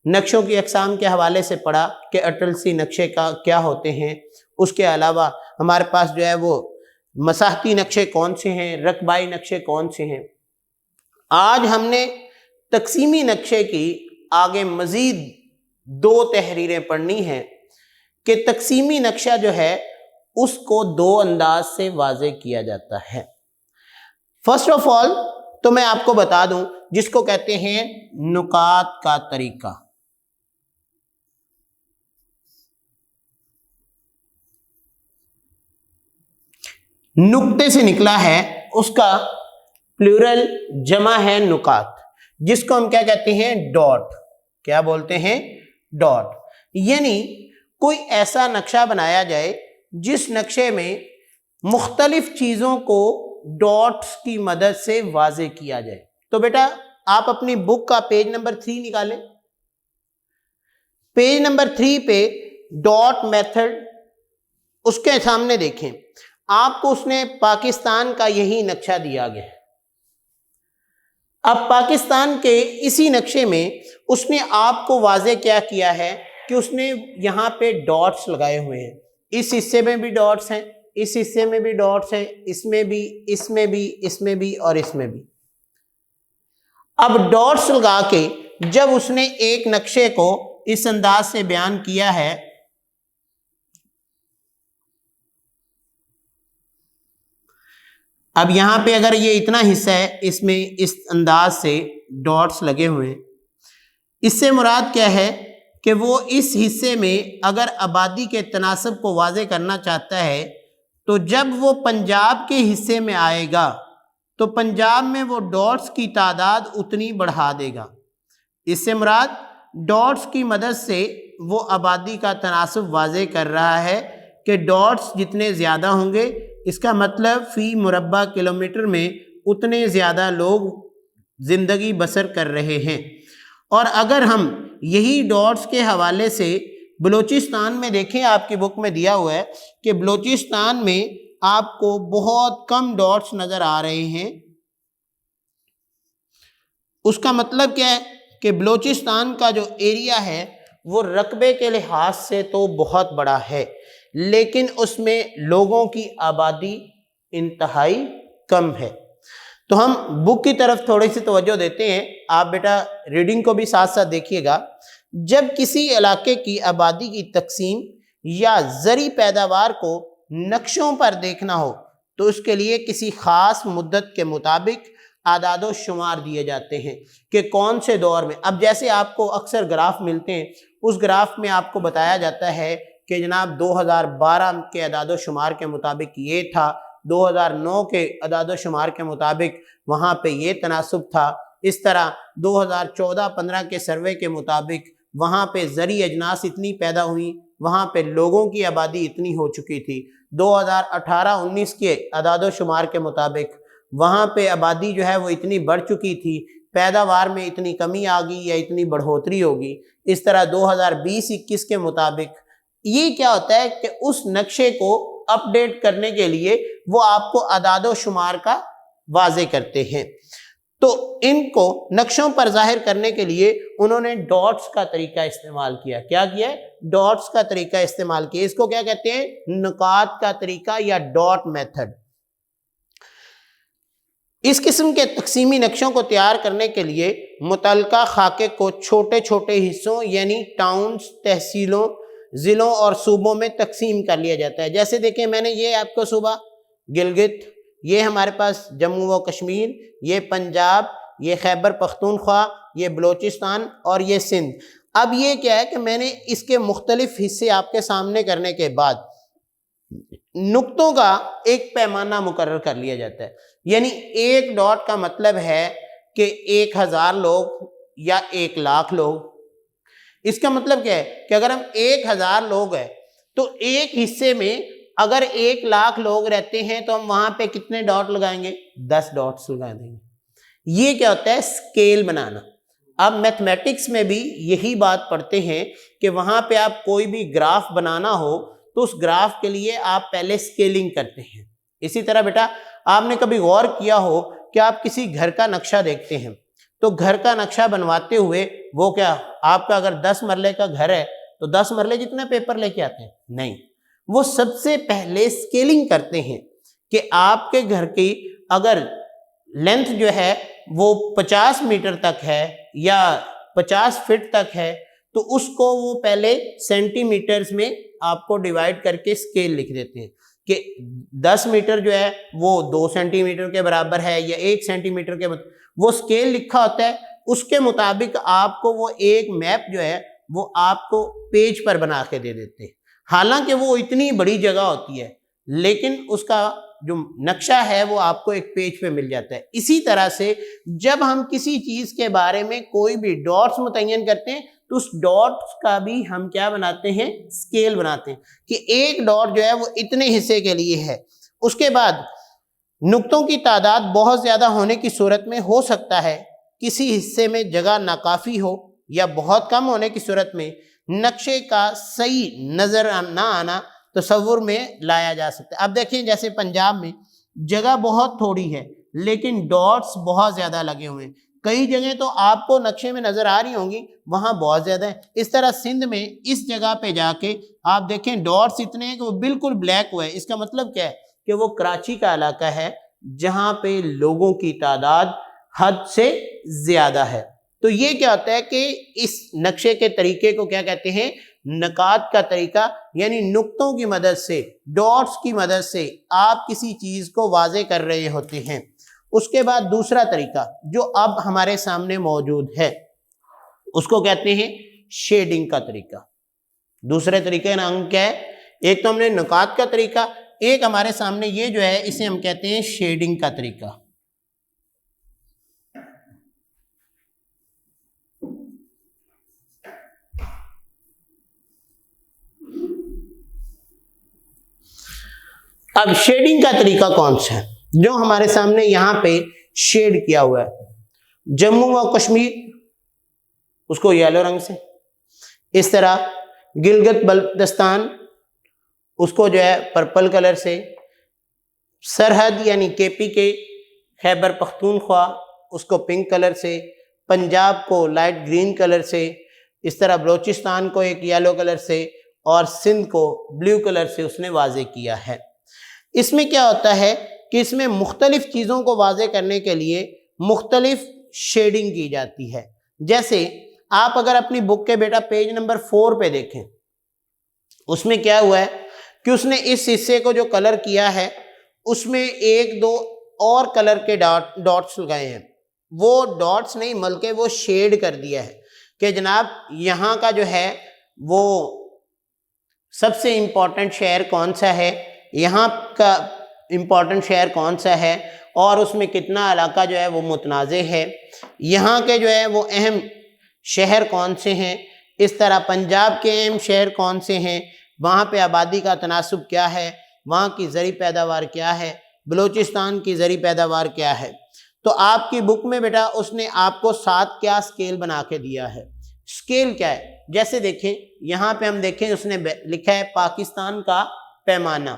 نقشوں کی اقسام کے حوالے سے پڑھا کہ اٹلسی نقشے کا کیا ہوتے ہیں. اس کے علاوہ ہمارے پاس جو ہے وہ مساحتی نقشے کون سے ہیں، رقبائی نقشے کون سے ہیں. آج ہم نے تقسیمی نقشے کی آگے مزید 2 تحریریں پڑھنی ہیں کہ تقسیمی نقشہ جو ہے اس کو 2 انداز سے واضح کیا جاتا ہے. فرسٹ آف آل تو میں آپ کو بتا دوں جس کو کہتے ہیں نکات کا طریقہ. نقطے سے نکلا ہے، اس کا پلورل جمع ہے نکات، جس کو ہم کیا کہتے ہیں؟ ڈاٹ. کیا بولتے ہیں؟ ڈاٹ. یعنی کوئی ایسا نقشہ بنایا جائے جس نقشے میں مختلف چیزوں کو ڈاٹس کی مدد سے واضح کیا جائے. تو بیٹا آپ اپنی بک کا پیج نمبر 3 نکالیں. پیج نمبر 3 پہ ڈاٹ میتھڈ اس کے سامنے دیکھیں. آپ کو اس نے پاکستان کا یہی نقشہ دیا گیا ہے. اب پاکستان کے اسی نقشے میں اس نے آپ کو واضح کیا ہے کہ اس نے یہاں پہ ڈاٹس لگائے ہوئے ہیں. اس حصے میں بھی ڈاٹس ہیں، اس حصے میں بھی ڈاٹس ہیں، اس میں بھی، اس میں بھی، اس میں بھی اور اس میں بھی. اب ڈاٹس لگا کے جب اس نے ایک نقشے کو اس انداز سے بیان کیا ہے، اب یہاں پہ اگر یہ اتنا حصہ ہے، اس میں اس انداز سے ڈاٹس لگے ہوئے ہیں. اس سے مراد کیا ہے کہ وہ اس حصے میں اگر آبادی کے تناسب کو واضح کرنا چاہتا ہے تو جب وہ پنجاب کے حصے میں آئے گا تو پنجاب میں وہ ڈاٹس کی تعداد اتنی بڑھا دے گا. اس سے مراد ڈاٹس کی مدد سے وہ آبادی کا تناسب واضح کر رہا ہے کہ ڈاٹس جتنے زیادہ ہوں گے، اس کا مطلب فی مربع کلومیٹر میں اتنے زیادہ لوگ زندگی بسر کر رہے ہیں. اور اگر ہم یہی ڈاٹس کے حوالے سے بلوچستان میں دیکھیں، آپ کی بک میں دیا ہوا ہے کہ بلوچستان میں آپ کو بہت کم ڈاٹس نظر آ رہے ہیں. اس کا مطلب کیا ہے کہ بلوچستان کا جو ایریا ہے وہ رقبے کے لحاظ سے تو بہت بڑا ہے، لیکن اس میں لوگوں کی آبادی انتہائی کم ہے. تو ہم بک کی طرف تھوڑی سی توجہ دیتے ہیں. آپ بیٹا ریڈنگ کو بھی ساتھ ساتھ دیکھیے گا. جب کسی علاقے کی آبادی کی تقسیم یا زرعی پیداوار کو نقشوں پر دیکھنا ہو تو اس کے لیے کسی خاص مدت کے مطابق اعداد و شمار دیے جاتے ہیں کہ کون سے دور میں. اب جیسے آپ کو اکثر گراف ملتے ہیں، اس گراف میں آپ کو بتایا جاتا ہے کہ جناب 2012 کے اعداد و شمار کے مطابق یہ تھا، 2009 کے اعداد و شمار کے مطابق وہاں پہ یہ تناسب تھا. اس طرح 2014-15 کے سروے کے مطابق وہاں پہ زرعی اجناس اتنی پیدا ہوئی، وہاں پہ لوگوں کی آبادی اتنی ہو چکی تھی. 2018-19 کے اعداد و شمار کے مطابق وہاں پہ آبادی جو ہے وہ اتنی بڑھ چکی تھی، پیداوار میں اتنی کمی آ گئی یا اتنی بڑھوتری ہوگی. اس طرح 2020-21 کے مطابق یہ کیا ہوتا ہے کہ اس نقشے کو اپ ڈیٹ کرنے کے لیے وہ آپ کو اعداد و شمار کا واضح کرتے ہیں. تو ان کو نقشوں پر ظاہر کرنے کے لیے انہوں نے ڈاٹس کا طریقہ استعمال کیا. کیا کیا ہے؟ ڈاٹس کا طریقہ استعمال کیا. اس کو کیا کہتے ہیں؟ نکات کا طریقہ یا ڈاٹ میتھڈ. اس قسم کے تقسیمی نقشوں کو تیار کرنے کے لیے متعلقہ خاکے کو چھوٹے چھوٹے حصوں یعنی ٹاؤنز، تحصیلوں، ضلعوں اور صوبوں میں تقسیم کر لیا جاتا ہے. جیسے دیکھیں میں نے یہ آپ کو صوبہ گلگت، یہ ہمارے پاس جموں و کشمیر، یہ پنجاب، یہ خیبر پختونخوا، یہ بلوچستان اور یہ سندھ. اب یہ کیا ہے کہ میں نے اس کے مختلف حصے آپ کے سامنے کرنے کے بعد نقطوں کا ایک پیمانہ مقرر کر لیا جاتا ہے. یعنی ایک ڈاٹ کا مطلب ہے کہ 1000 لوگ یا 1,00,000 لوگ. اس کا مطلب کیا ہے کہ اگر ہم 1000 لوگ ہیں تو ایک حصے میں اگر 1,00,000 لوگ رہتے ہیں تو ہم وہاں پہ کتنے ڈاٹ لگائیں گے؟ 10 ڈاٹس لگا دیں گے. یہ کیا ہوتا ہے؟ اسکیل بنانا. اب میتھمیٹکس میں بھی یہی بات پڑھتے ہیں کہ وہاں پہ آپ کوئی بھی گراف بنانا ہو تو اس گراف کے لیے آپ پہلے اسکیلنگ کرتے ہیں. اسی طرح بیٹا آپ نے کبھی غور کیا ہو کہ آپ کسی گھر کا نقشہ دیکھتے ہیں تو گھر کا نقشہ بنواتے ہوئے وہ کیا آپ کا اگر 10 مرلے کا گھر ہے تو 10 مرلے جتنے پیپر لے کے آتے ہیں؟ نہیں، وہ سب سے پہلے اسکیلنگ کرتے ہیں کہ آپ کے گھر کی اگر لینتھ جو ہے وہ 50 میٹر تک ہے یا 50 فٹ تک ہے تو اس کو وہ پہلے سینٹی میٹرز میں آپ کو ڈیوائڈ کر کے اسکیل لکھ دیتے ہیں کہ 10 میٹر جو ہے وہ 2 سینٹی میٹر کے برابر ہے یا 1 سینٹی میٹر کے وہ اسکیل لکھا ہوتا ہے. اس کے مطابق آپ کو وہ ایک میپ جو ہے وہ آپ کو پیج پر بنا کے دے دیتے ہیں. حالانکہ وہ اتنی بڑی جگہ ہوتی ہے لیکن اس کا جو نقشہ ہے وہ آپ کو ایک پیج پہ مل جاتا ہے. اسی طرح سے جب ہم کسی چیز کے بارے میں کوئی بھی ڈاٹس متعین کرتے ہیں تو اس ڈاٹس کا بھی ہم کیا بناتے ہیں؟ اسکیل بناتے ہیں کہ ایک ڈاٹ جو ہے وہ اتنے حصے کے لیے ہے. اس کے بعد نقطوں کی تعداد بہت زیادہ ہونے کی صورت میں ہو سکتا ہے کسی حصے میں جگہ ناکافی ہو یا بہت کم ہونے کی صورت میں نقشے کا صحیح نظر نہ آنا تصور میں لایا جا سکتا ہے. اب دیکھیں جیسے پنجاب میں جگہ بہت تھوڑی ہے لیکن ڈاٹس بہت زیادہ لگے ہوئے ہیں. کئی جگہیں تو آپ کو نقشے میں نظر آ رہی ہوں گی وہاں بہت زیادہ ہیں. اس طرح سندھ میں اس جگہ پہ جا کے آپ دیکھیں ڈاٹس اتنے ہیں کہ وہ بالکل بلیک ہوئے. اس کا مطلب کیا ہے کہ وہ کراچی کا علاقہ ہے جہاں پہ لوگوں کی تعداد حد سے زیادہ ہے. تو یہ کیا ہوتا ہے کہ اس نقشے کے طریقے کو کیا کہتے ہیں؟ نکات کا طریقہ. یعنی نقطوں کی مدد سے، ڈاٹس کی مدد سے آپ کسی چیز کو واضح کر رہے ہوتے ہیں. اس کے بعد دوسرا طریقہ جو اب ہمارے سامنے موجود ہے اس کو کہتے ہیں شیڈنگ کا طریقہ. دوسرے طریقے کا نام کیا ہے؟ ایک تو ہم نے نکات کا طریقہ، ایک ہمارے سامنے یہ جو ہے اسے ہم کہتے ہیں شیڈنگ کا طریقہ. اب شیڈنگ کا طریقہ کون سا ہے جو ہمارے سامنے یہاں پہ شیڈ کیا ہوا ہے؟ جموں و کشمیر اس کو یلو رنگ سے، اس طرح گلگت بلتستان اس کو جو ہے پرپل کلر سے، سرحد یعنی کے پی کے خیبر پختونخوا اس کو پنک کلر سے، پنجاب کو لائٹ گرین کلر سے، اس طرح بلوچستان کو ایک یلو کلر سے اور سندھ کو بلیو کلر سے اس نے واضح کیا ہے. اس میں کیا ہوتا ہے کہ اس میں مختلف چیزوں کو واضح کرنے کے لیے مختلف شیڈنگ کی جاتی ہے. جیسے آپ اگر اپنی بک کے بیٹا پیج نمبر 4 پہ دیکھیں اس میں کیا ہوا ہے کہ اس نے اس حصے کو جو کلر کیا ہے اس میں 1-2 اور کلر کے ڈاٹس لگائے ہیں. وہ ڈاٹس نہیں بلکہ وہ شیڈ کر دیا ہے کہ جناب یہاں کا جو ہے وہ سب سے امپورٹنٹ شہر کون سا ہے، یہاں کا امپورٹنٹ شہر کون سا ہے اور اس میں کتنا علاقہ جو ہے وہ متنازع ہے، یہاں کے جو ہے وہ اہم شہر کون سے ہیں، اس طرح پنجاب کے اہم شہر کون سے ہیں، وہاں پہ آبادی کا تناسب کیا ہے، وہاں کی زرعی پیداوار کیا ہے، بلوچستان کی زرعی پیداوار کیا ہے. تو آپ کی بک میں بیٹا اس نے آپ کو 7 کیا اسکیل بنا کے دیا ہے. اسکیل کیا ہے؟ جیسے دیکھیں یہاں پہ ہم دیکھیں اس نے لکھا ہے پاکستان کا پیمانہ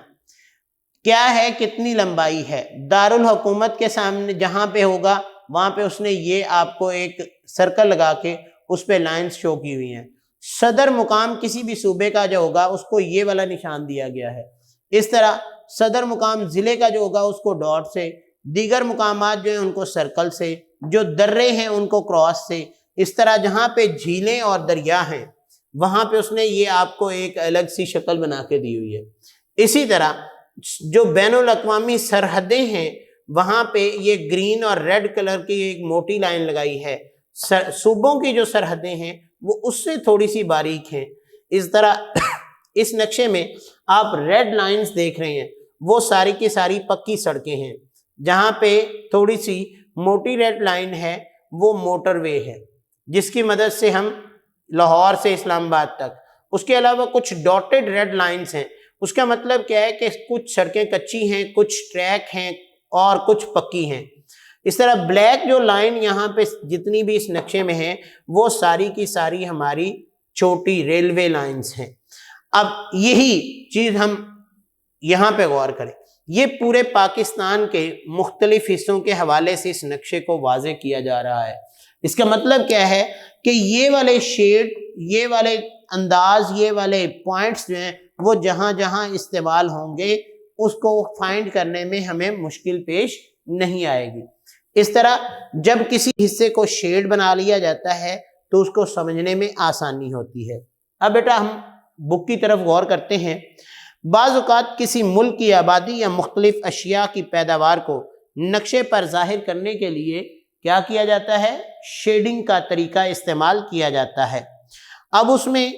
کیا ہے، کتنی لمبائی ہے. دارالحکومت کے سامنے جہاں پہ ہوگا وہاں پہ اس نے یہ آپ کو ایک سرکل لگا کے اس پہ لائنز شو کی ہوئی ہیں. صدر مقام کسی بھی صوبے کا جو ہوگا اس کو یہ والا نشان دیا گیا ہے. اس طرح صدر مقام ضلع کا جو ہوگا اس کو ڈاٹ سے، دیگر مقامات جو ہیں ان کو سرکل سے، جو درے ہیں ان کو کراس سے. اس طرح جہاں پہ جھیلیں اور دریا ہیں وہاں پہ اس نے یہ آپ کو ایک الگ سی شکل بنا کے دی ہوئی ہے. اسی طرح جو بین الاقوامی سرحدیں ہیں وہاں پہ یہ گرین اور ریڈ کلر کی ایک موٹی لائن لگائی ہے. صوبوں کی جو سرحدیں ہیں وہ اس سے تھوڑی سی باریک ہیں۔ اس طرح اس نقشے میں آپ ریڈ لائنز دیکھ رہے ہیں، وہ ساری کی ساری پکی سڑکیں ہیں۔ جہاں پہ تھوڑی سی موٹی ریڈ لائن ہے وہ موٹر وے ہے، جس کی مدد سے ہم لاہور سے اسلام آباد تک، اس کے علاوہ کچھ ڈاٹڈ ریڈ لائنز ہیں۔ اس کا مطلب کیا ہے کہ کچھ سڑکیں کچی ہیں، کچھ ٹریک ہیں اور کچھ پکی ہیں۔ اس طرح بلیک جو لائن یہاں پہ جتنی بھی اس نقشے میں ہیں وہ ساری کی ساری ہماری چھوٹی ریلوے لائنز ہیں۔ اب یہی چیز ہم یہاں پہ غور کریں، یہ پورے پاکستان کے مختلف حصوں کے حوالے سے اس نقشے کو واضح کیا جا رہا ہے۔ اس کا مطلب کیا ہے کہ یہ والے شیڈ، یہ والے انداز، یہ والے پوائنٹس جو ہیں وہ جہاں جہاں استعمال ہوں گے اس کو فائنڈ کرنے میں ہمیں مشکل پیش نہیں آئے گی۔ اس طرح جب کسی حصے کو شیڈ بنا لیا جاتا ہے تو اس کو سمجھنے میں آسانی ہوتی ہے۔ اب بیٹا ہم بک کی طرف غور کرتے ہیں۔ بعض اوقات کسی ملک کی آبادی یا مختلف اشیاء کی پیداوار کو نقشے پر ظاہر کرنے کے لیے کیا کیا جاتا ہے؟ شیڈنگ کا طریقہ استعمال کیا جاتا ہے۔ اب اس میں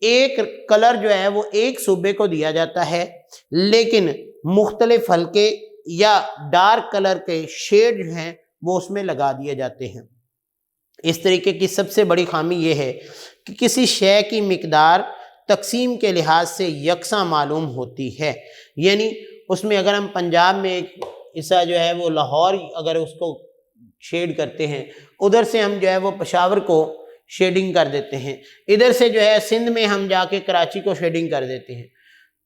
ایک کلر جو ہے وہ ایک صوبے کو دیا جاتا ہے، لیکن مختلف ہلکے یا ڈارک کلر کے شیڈ جو ہیں وہ اس میں لگا دیے جاتے ہیں۔ اس طریقے کی سب سے بڑی خامی یہ ہے کہ کسی شے کی مقدار تقسیم کے لحاظ سے یکساں معلوم ہوتی ہے، یعنی اس میں اگر ہم پنجاب میں ایک حصہ جو ہے وہ لاہور اگر اس کو شیڈ کرتے ہیں، ادھر سے ہم جو ہے وہ پشاور کو شیڈنگ کر دیتے ہیں، ادھر سے جو ہے سندھ میں ہم جا کے کراچی کو شیڈنگ کر دیتے ہیں،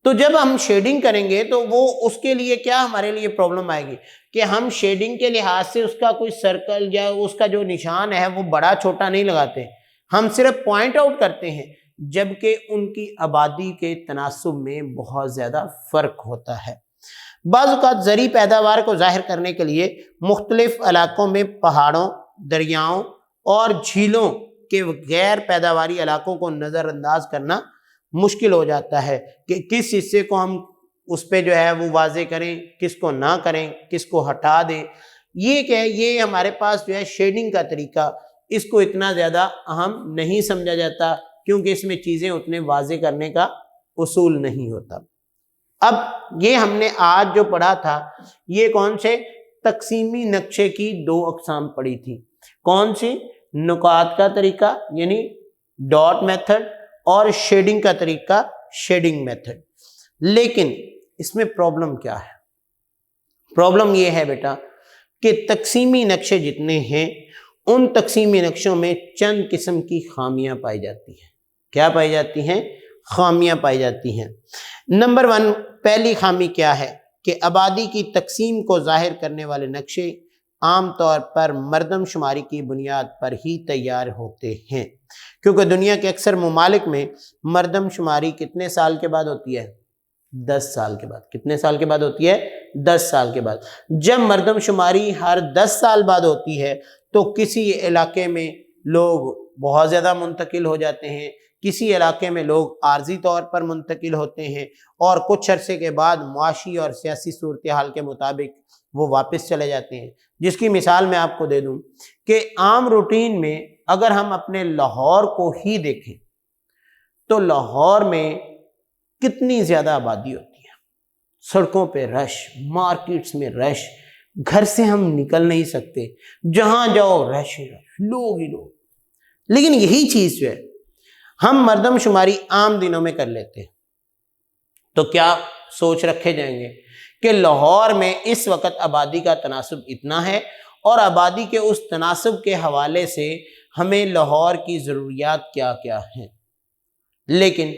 تو جب ہم شیڈنگ کریں گے تو وہ اس کے لیے کیا ہمارے لیے پرابلم آئے گی کہ ہم شیڈنگ کے لحاظ سے اس کا کوئی سرکل یا اس کا جو نشان ہے وہ بڑا چھوٹا نہیں لگاتے، ہم صرف پوائنٹ آؤٹ کرتے ہیں، جبکہ ان کی آبادی کے تناسب میں بہت زیادہ فرق ہوتا ہے۔ بعض اوقات زرعی پیداوار کو ظاہر کرنے کے لیے مختلف علاقوں میں پہاڑوں، دریاؤں اور جھیلوں کے غیر پیداواری علاقوں کو نظر انداز کرنا مشکل ہو جاتا ہے کہ کس حصے کو ہم اس پہ جو ہے وہ واضح کریں، کس کو نہ کریں، کس کو ہٹا دیں۔ یہ کہ یہ ہمارے پاس جو ہے شیڈنگ کا طریقہ، اس کو اتنا زیادہ اہم نہیں سمجھا جاتا کیونکہ اس میں چیزیں اتنے واضح کرنے کا اصول نہیں ہوتا۔ اب یہ ہم نے آج جو پڑھا تھا یہ کون سے تقسیمی نقشے کی دو اقسام پڑھی تھی، کون سی؟ نکات کا طریقہ یعنی ڈاٹ میتھڈ اور شیڈنگ کا طریقہ شیڈنگ میتھڈ۔ لیکن اس میں پرابلم کیا ہے؟ پرابلم یہ ہے بیٹا کہ تقسیمی نقشے جتنے ہیں ان تقسیمی نقشوں میں چند قسم کی خامیاں پائی جاتی ہیں۔ کیا پائی جاتی ہیں؟ خامیاں پائی جاتی ہیں۔ نمبر 1 پہلی خامی کیا ہے کہ آبادی کی تقسیم کو ظاہر کرنے والے نقشے عام طور پر مردم شماری کی بنیاد پر ہی تیار ہوتے ہیں، کیونکہ دنیا کے اکثر ممالک میں مردم شماری کتنے سال کے بعد ہوتی ہے؟ 10 سال کے بعد۔ کتنے سال کے بعد ہوتی ہے؟ 10 سال کے بعد۔ جب مردم شماری ہر 10 سال بعد ہوتی ہے تو کسی علاقے میں لوگ بہت زیادہ منتقل ہو جاتے ہیں، کسی علاقے میں لوگ عارضی طور پر منتقل ہوتے ہیں اور کچھ عرصے کے بعد معاشی اور سیاسی صورتحال کے مطابق وہ واپس چلے جاتے ہیں۔ جس کی مثال میں آپ کو دے دوں کہ عام روٹین میں اگر ہم اپنے لاہور کو ہی دیکھیں تو لاہور میں کتنی زیادہ آبادی ہوتی ہے، سڑکوں پہ رش، مارکیٹس میں رش، گھر سے ہم نکل نہیں سکتے، جہاں جاؤ رش ہی رش، لوگ ہی لوگ۔ لیکن یہی چیز جو ہے ہم مردم شماری عام دنوں میں کر لیتے ہیں تو کیا سوچ رکھے جائیں گے کہ لاہور میں اس وقت آبادی کا تناسب اتنا ہے اور آبادی کے اس تناسب کے حوالے سے ہمیں لاہور کی ضروریات کیا کیا ہیں۔ لیکن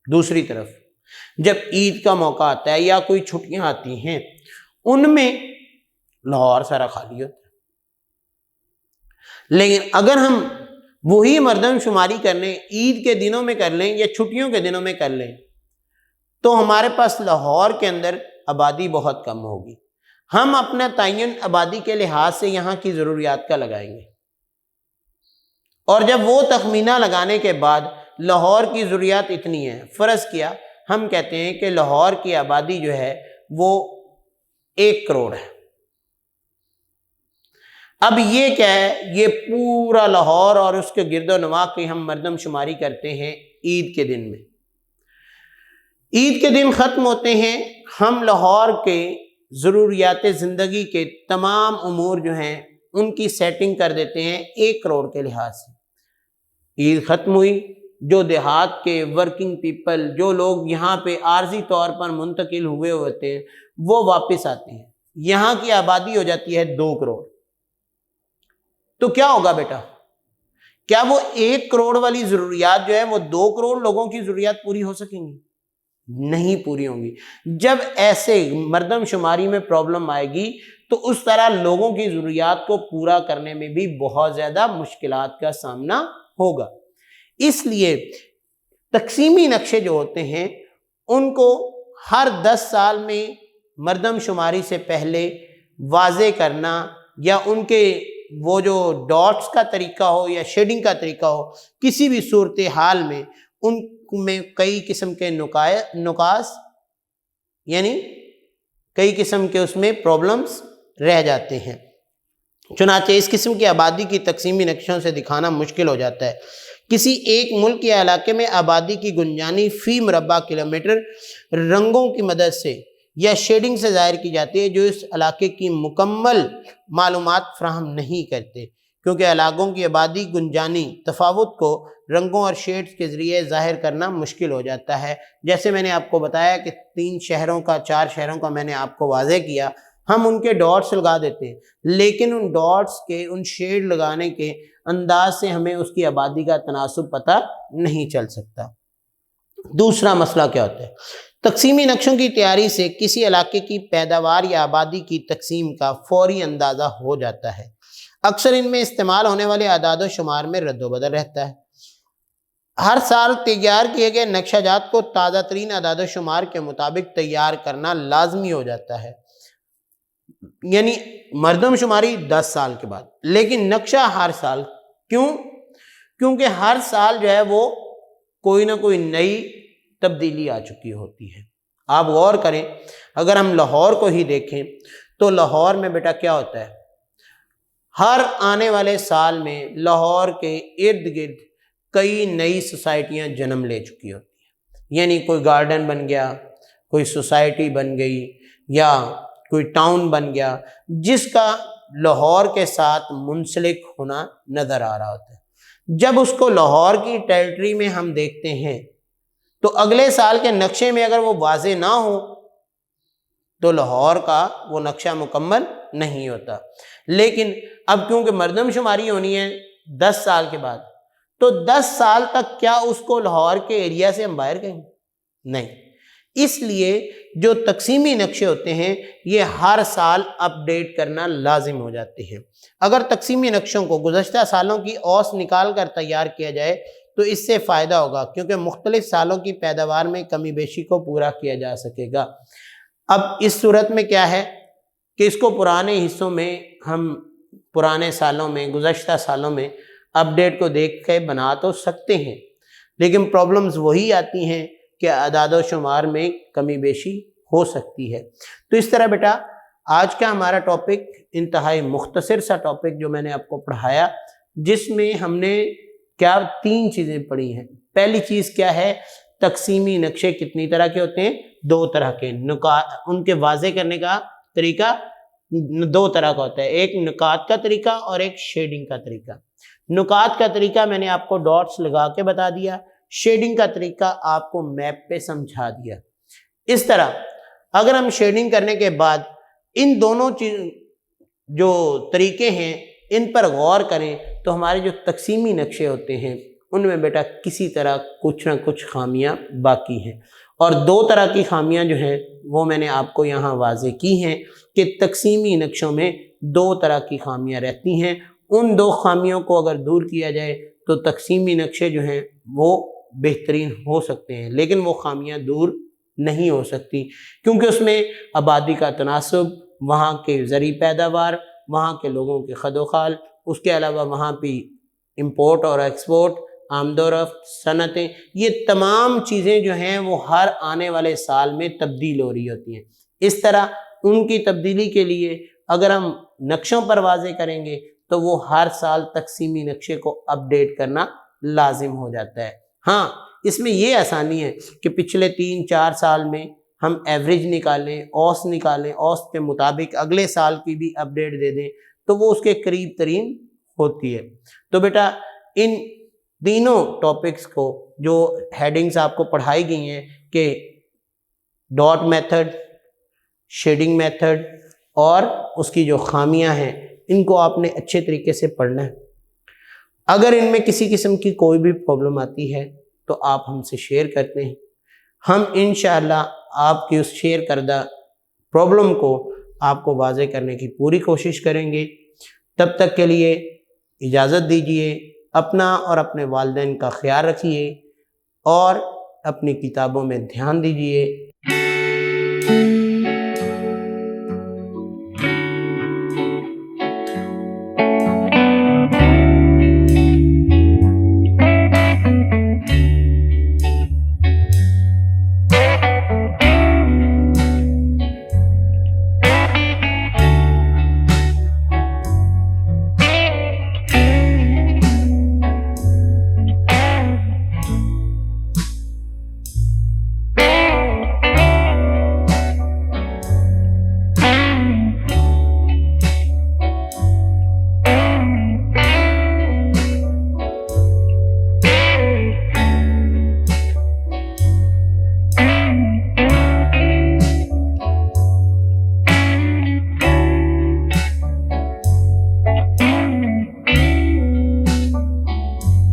دوسری طرف جب عید کا موقع آتا ہے یا کوئی چھٹیاں آتی ہیں ان میں لاہور سارا خالی ہوتا ہے۔ لیکن اگر ہم وہی مردم شماری کر لیں، عید کے دنوں میں کر لیں یا چھٹیوں کے دنوں میں کر لیں تو ہمارے پاس لاہور کے اندر آبادی بہت کم ہوگی۔ ہم اپنا تعین آبادی کے لحاظ سے یہاں کی ضروریات کا لگائیں گے اور جب وہ تخمینہ لگانے کے بعد لاہور کی ضروریات اتنی ہیں، فرض کیا ہم کہتے ہیں کہ لاہور کی آبادی جو ہے وہ 1 کروڑ ہے۔ اب یہ کیا ہے، یہ پورا لاہور اور اس کے گرد و نواح کی ہم مردم شماری کرتے ہیں عید کے دن میں۔ عید کے دن ختم ہوتے ہیں، ہم لاہور کے ضروریات زندگی کے تمام امور جو ہیں ان کی سیٹنگ کر دیتے ہیں 1 کروڑ کے لحاظ سے۔ عید ختم ہوئی، جو دیہات کے ورکنگ پیپل، جو لوگ یہاں پہ عارضی طور پر منتقل ہوئے ہوتے ہیں، وہ واپس آتے ہیں، یہاں کی آبادی ہو جاتی ہے 2 کروڑ۔ تو کیا ہوگا بیٹا؟ کیا وہ 1 کروڑ والی ضروریات جو ہے وہ 2 کروڑ لوگوں کی ضروریات پوری ہو سکیں گی؟ نہیں پوری ہوں گی۔ جب ایسے مردم شماری میں پرابلم آئے گی تو اس طرح لوگوں کی ضروریات کو پورا کرنے میں بھی بہت زیادہ مشکلات کا سامنا ہوگا۔ اس لیے تقسیمی نقشے جو ہوتے ہیں ان کو ہر 10 سال میں مردم شماری سے پہلے واضح کرنا، یا ان کے وہ جو ڈاٹس کا طریقہ ہو یا شیڈنگ کا طریقہ ہو، کسی بھی صورتحال میں ان میں کئی قسم کے نقاص یعنی کئی قسم کے اس میں پرابلمز رہ جاتے ہیں۔ چنانچہ اس قسم کی آبادی کی تقسیمی نقشوں سے دکھانا مشکل ہو جاتا ہے۔ کسی ایک ملک یا علاقے میں آبادی کی گنجانی فی مربع کلومیٹر رنگوں کی مدد سے یا شیڈنگ سے ظاہر کی جاتی ہے، جو اس علاقے کی مکمل معلومات فراہم نہیں کرتے، کیونکہ علاقوں کی آبادی گنجانی تفاوت کو رنگوں اور شیڈز کے ذریعے ظاہر کرنا مشکل ہو جاتا ہے۔ جیسے میں نے آپ کو بتایا کہ 4 شہروں کا میں نے آپ کو واضح کیا، ہم ان کے ڈاٹس لگا دیتے ہیں، لیکن ان ڈاٹس کے، ان شیڈ لگانے کے انداز سے ہمیں اس کی آبادی کا تناسب پتہ نہیں چل سکتا۔ دوسرا مسئلہ کیا ہوتا ہے؟ تقسیمی نقشوں کی تیاری سے کسی علاقے کی پیداوار یا آبادی کی تقسیم کا فوری اندازہ ہو جاتا ہے۔ اکثر ان میں استعمال ہونے والے اعداد و شمار میں رد و بدل رہتا ہے۔ ہر سال تیار کیے گئے نقشہ جات کو تازہ ترین اعداد و شمار کے مطابق تیار کرنا لازمی ہو جاتا ہے، یعنی مردم شماری 10 سال کے بعد، لیکن نقشہ ہر سال۔ کیوں؟ کیونکہ ہر سال جو ہے وہ کوئی نہ کوئی نئی تبدیلی آ چکی ہوتی ہے۔ آپ غور کریں، اگر ہم لاہور کو ہی دیکھیں تو لاہور میں بیٹا کیا ہوتا ہے، ہر آنے والے سال میں لاہور کے ارد گرد کئی نئی سوسائٹیاں جنم لے چکی ہوتی ہیں، یعنی کوئی گارڈن بن گیا، کوئی سوسائٹی بن گئی، یا کوئی ٹاؤن بن گیا، جس کا لاہور کے ساتھ منسلک ہونا نظر آ رہا ہوتا ہے۔ جب اس کو لاہور کی ٹیریٹری میں ہم دیکھتے ہیں تو اگلے سال کے نقشے میں اگر وہ واضح نہ ہو تو لاہور کا وہ نقشہ مکمل نہیں ہوتا۔ لیکن اب کیونکہ مردم شماری ہونی ہے 10 سال کے بعد، تو 10 سال تک کیا اس کو لاہور کے ایریا سے ہم باہر کہیں؟ نہیں۔ اس لیے جو تقسیمی نقشے ہوتے ہیں یہ ہر سال اپ ڈیٹ کرنا لازم ہو جاتے ہیں۔ اگر تقسیمی نقشوں کو گزشتہ سالوں کی اوس نکال کر تیار کیا جائے تو اس سے فائدہ ہوگا، کیونکہ مختلف سالوں کی پیداوار میں کمی بیشی کو پورا کیا جا سکے گا۔ اب اس صورت میں کیا ہے کہ اس کو پرانے حصوں میں ہم پرانے سالوں میں، گزشتہ سالوں میں اپ ڈیٹ کو دیکھ کے بنا تو سکتے ہیں، لیکن پرابلمز وہی آتی ہیں کہ اعداد و شمار میں کمی بیشی ہو سکتی ہے۔ تو اس طرح بیٹا آج کا ہمارا ٹاپک انتہائی مختصر سا ٹاپک جو میں نے آپ کو پڑھایا، جس میں ہم نے کیا 3 چیزیں پڑھی ہیں۔ پہلی چیز کیا ہے؟ تقسیمی نقشے کتنی طرح کے ہوتے ہیں؟ 2 طرح کے۔ ان کے واضح کرنے کا طریقہ 2 طرح کا ہوتا ہے، ایک نکات کا طریقہ اور ایک شیڈنگ کا طریقہ۔ نکات کا طریقہ میں نے آپ کو ڈاٹس لگا کے بتا دیا، شیڈنگ کا طریقہ آپ کو میپ پہ سمجھا دیا۔ اس طرح اگر ہم شیڈنگ کرنے کے بعد ان دونوں جو طریقے ہیں ان پر غور کریں تو ہمارے جو تقسیمی نقشے ہوتے ہیں ان میں بیٹا کسی طرح کچھ نہ کچھ خامیاں باقی ہیں، اور 2 طرح کی خامیاں جو ہیں وہ میں نے آپ کو یہاں واضح کی ہیں کہ تقسیمی نقشوں میں 2 طرح کی خامیاں رہتی ہیں۔ ان 2 خامیوں کو اگر دور کیا جائے تو تقسیمی نقشے جو ہیں وہ بہترین ہو سکتے ہیں، لیکن وہ خامیاں دور نہیں ہو سکتی، کیونکہ اس میں آبادی کا تناسب، وہاں کے زرعی پیداوار، وہاں کے لوگوں کے خد و خال، اس کے علاوہ وہاں پہ امپورٹ اور ایکسپورٹ، آمد و رفت، صنعتیں، یہ تمام چیزیں جو ہیں وہ ہر آنے والے سال میں تبدیل ہو رہی ہوتی ہیں۔ اس طرح ان کی تبدیلی کے لیے اگر ہم نقشوں پر واضح کریں گے تو وہ ہر سال تقسیمی نقشے کو اپڈیٹ کرنا لازم ہو جاتا ہے۔ ہاں اس میں یہ آسانی ہے کہ پچھلے 3-4 سال میں ہم ایوریج نکالیں، اوسط نکالیں، اوسط کے مطابق اگلے سال کی بھی اپڈیٹ دے دیں تو وہ اس کے قریب ترین ہوتی ہے۔ تو بیٹا ان تینوں ٹاپکس کو جو ہیڈنگز آپ کو پڑھائی گئی ہیں کہ ڈاٹ میتھڈ، شیڈنگ میتھڈ اور اس کی جو خامیاں ہیں، ان کو آپ نے اچھے طریقے سے پڑھنا ہے۔ اگر ان میں کسی قسم کی کوئی بھی پرابلم آتی ہے تو آپ ہم سے شیئر کرتے ہیں، ہم انشاءاللہ آپ کی اس شیئر کردہ پرابلم کو آپ کو واضح کرنے کی پوری کوشش کریں گے۔ تب تک کے لیے اجازت دیجیے، اپنا اور اپنے والدین کا خیال رکھیے اور اپنی کتابوں میں دھیان دیجیے۔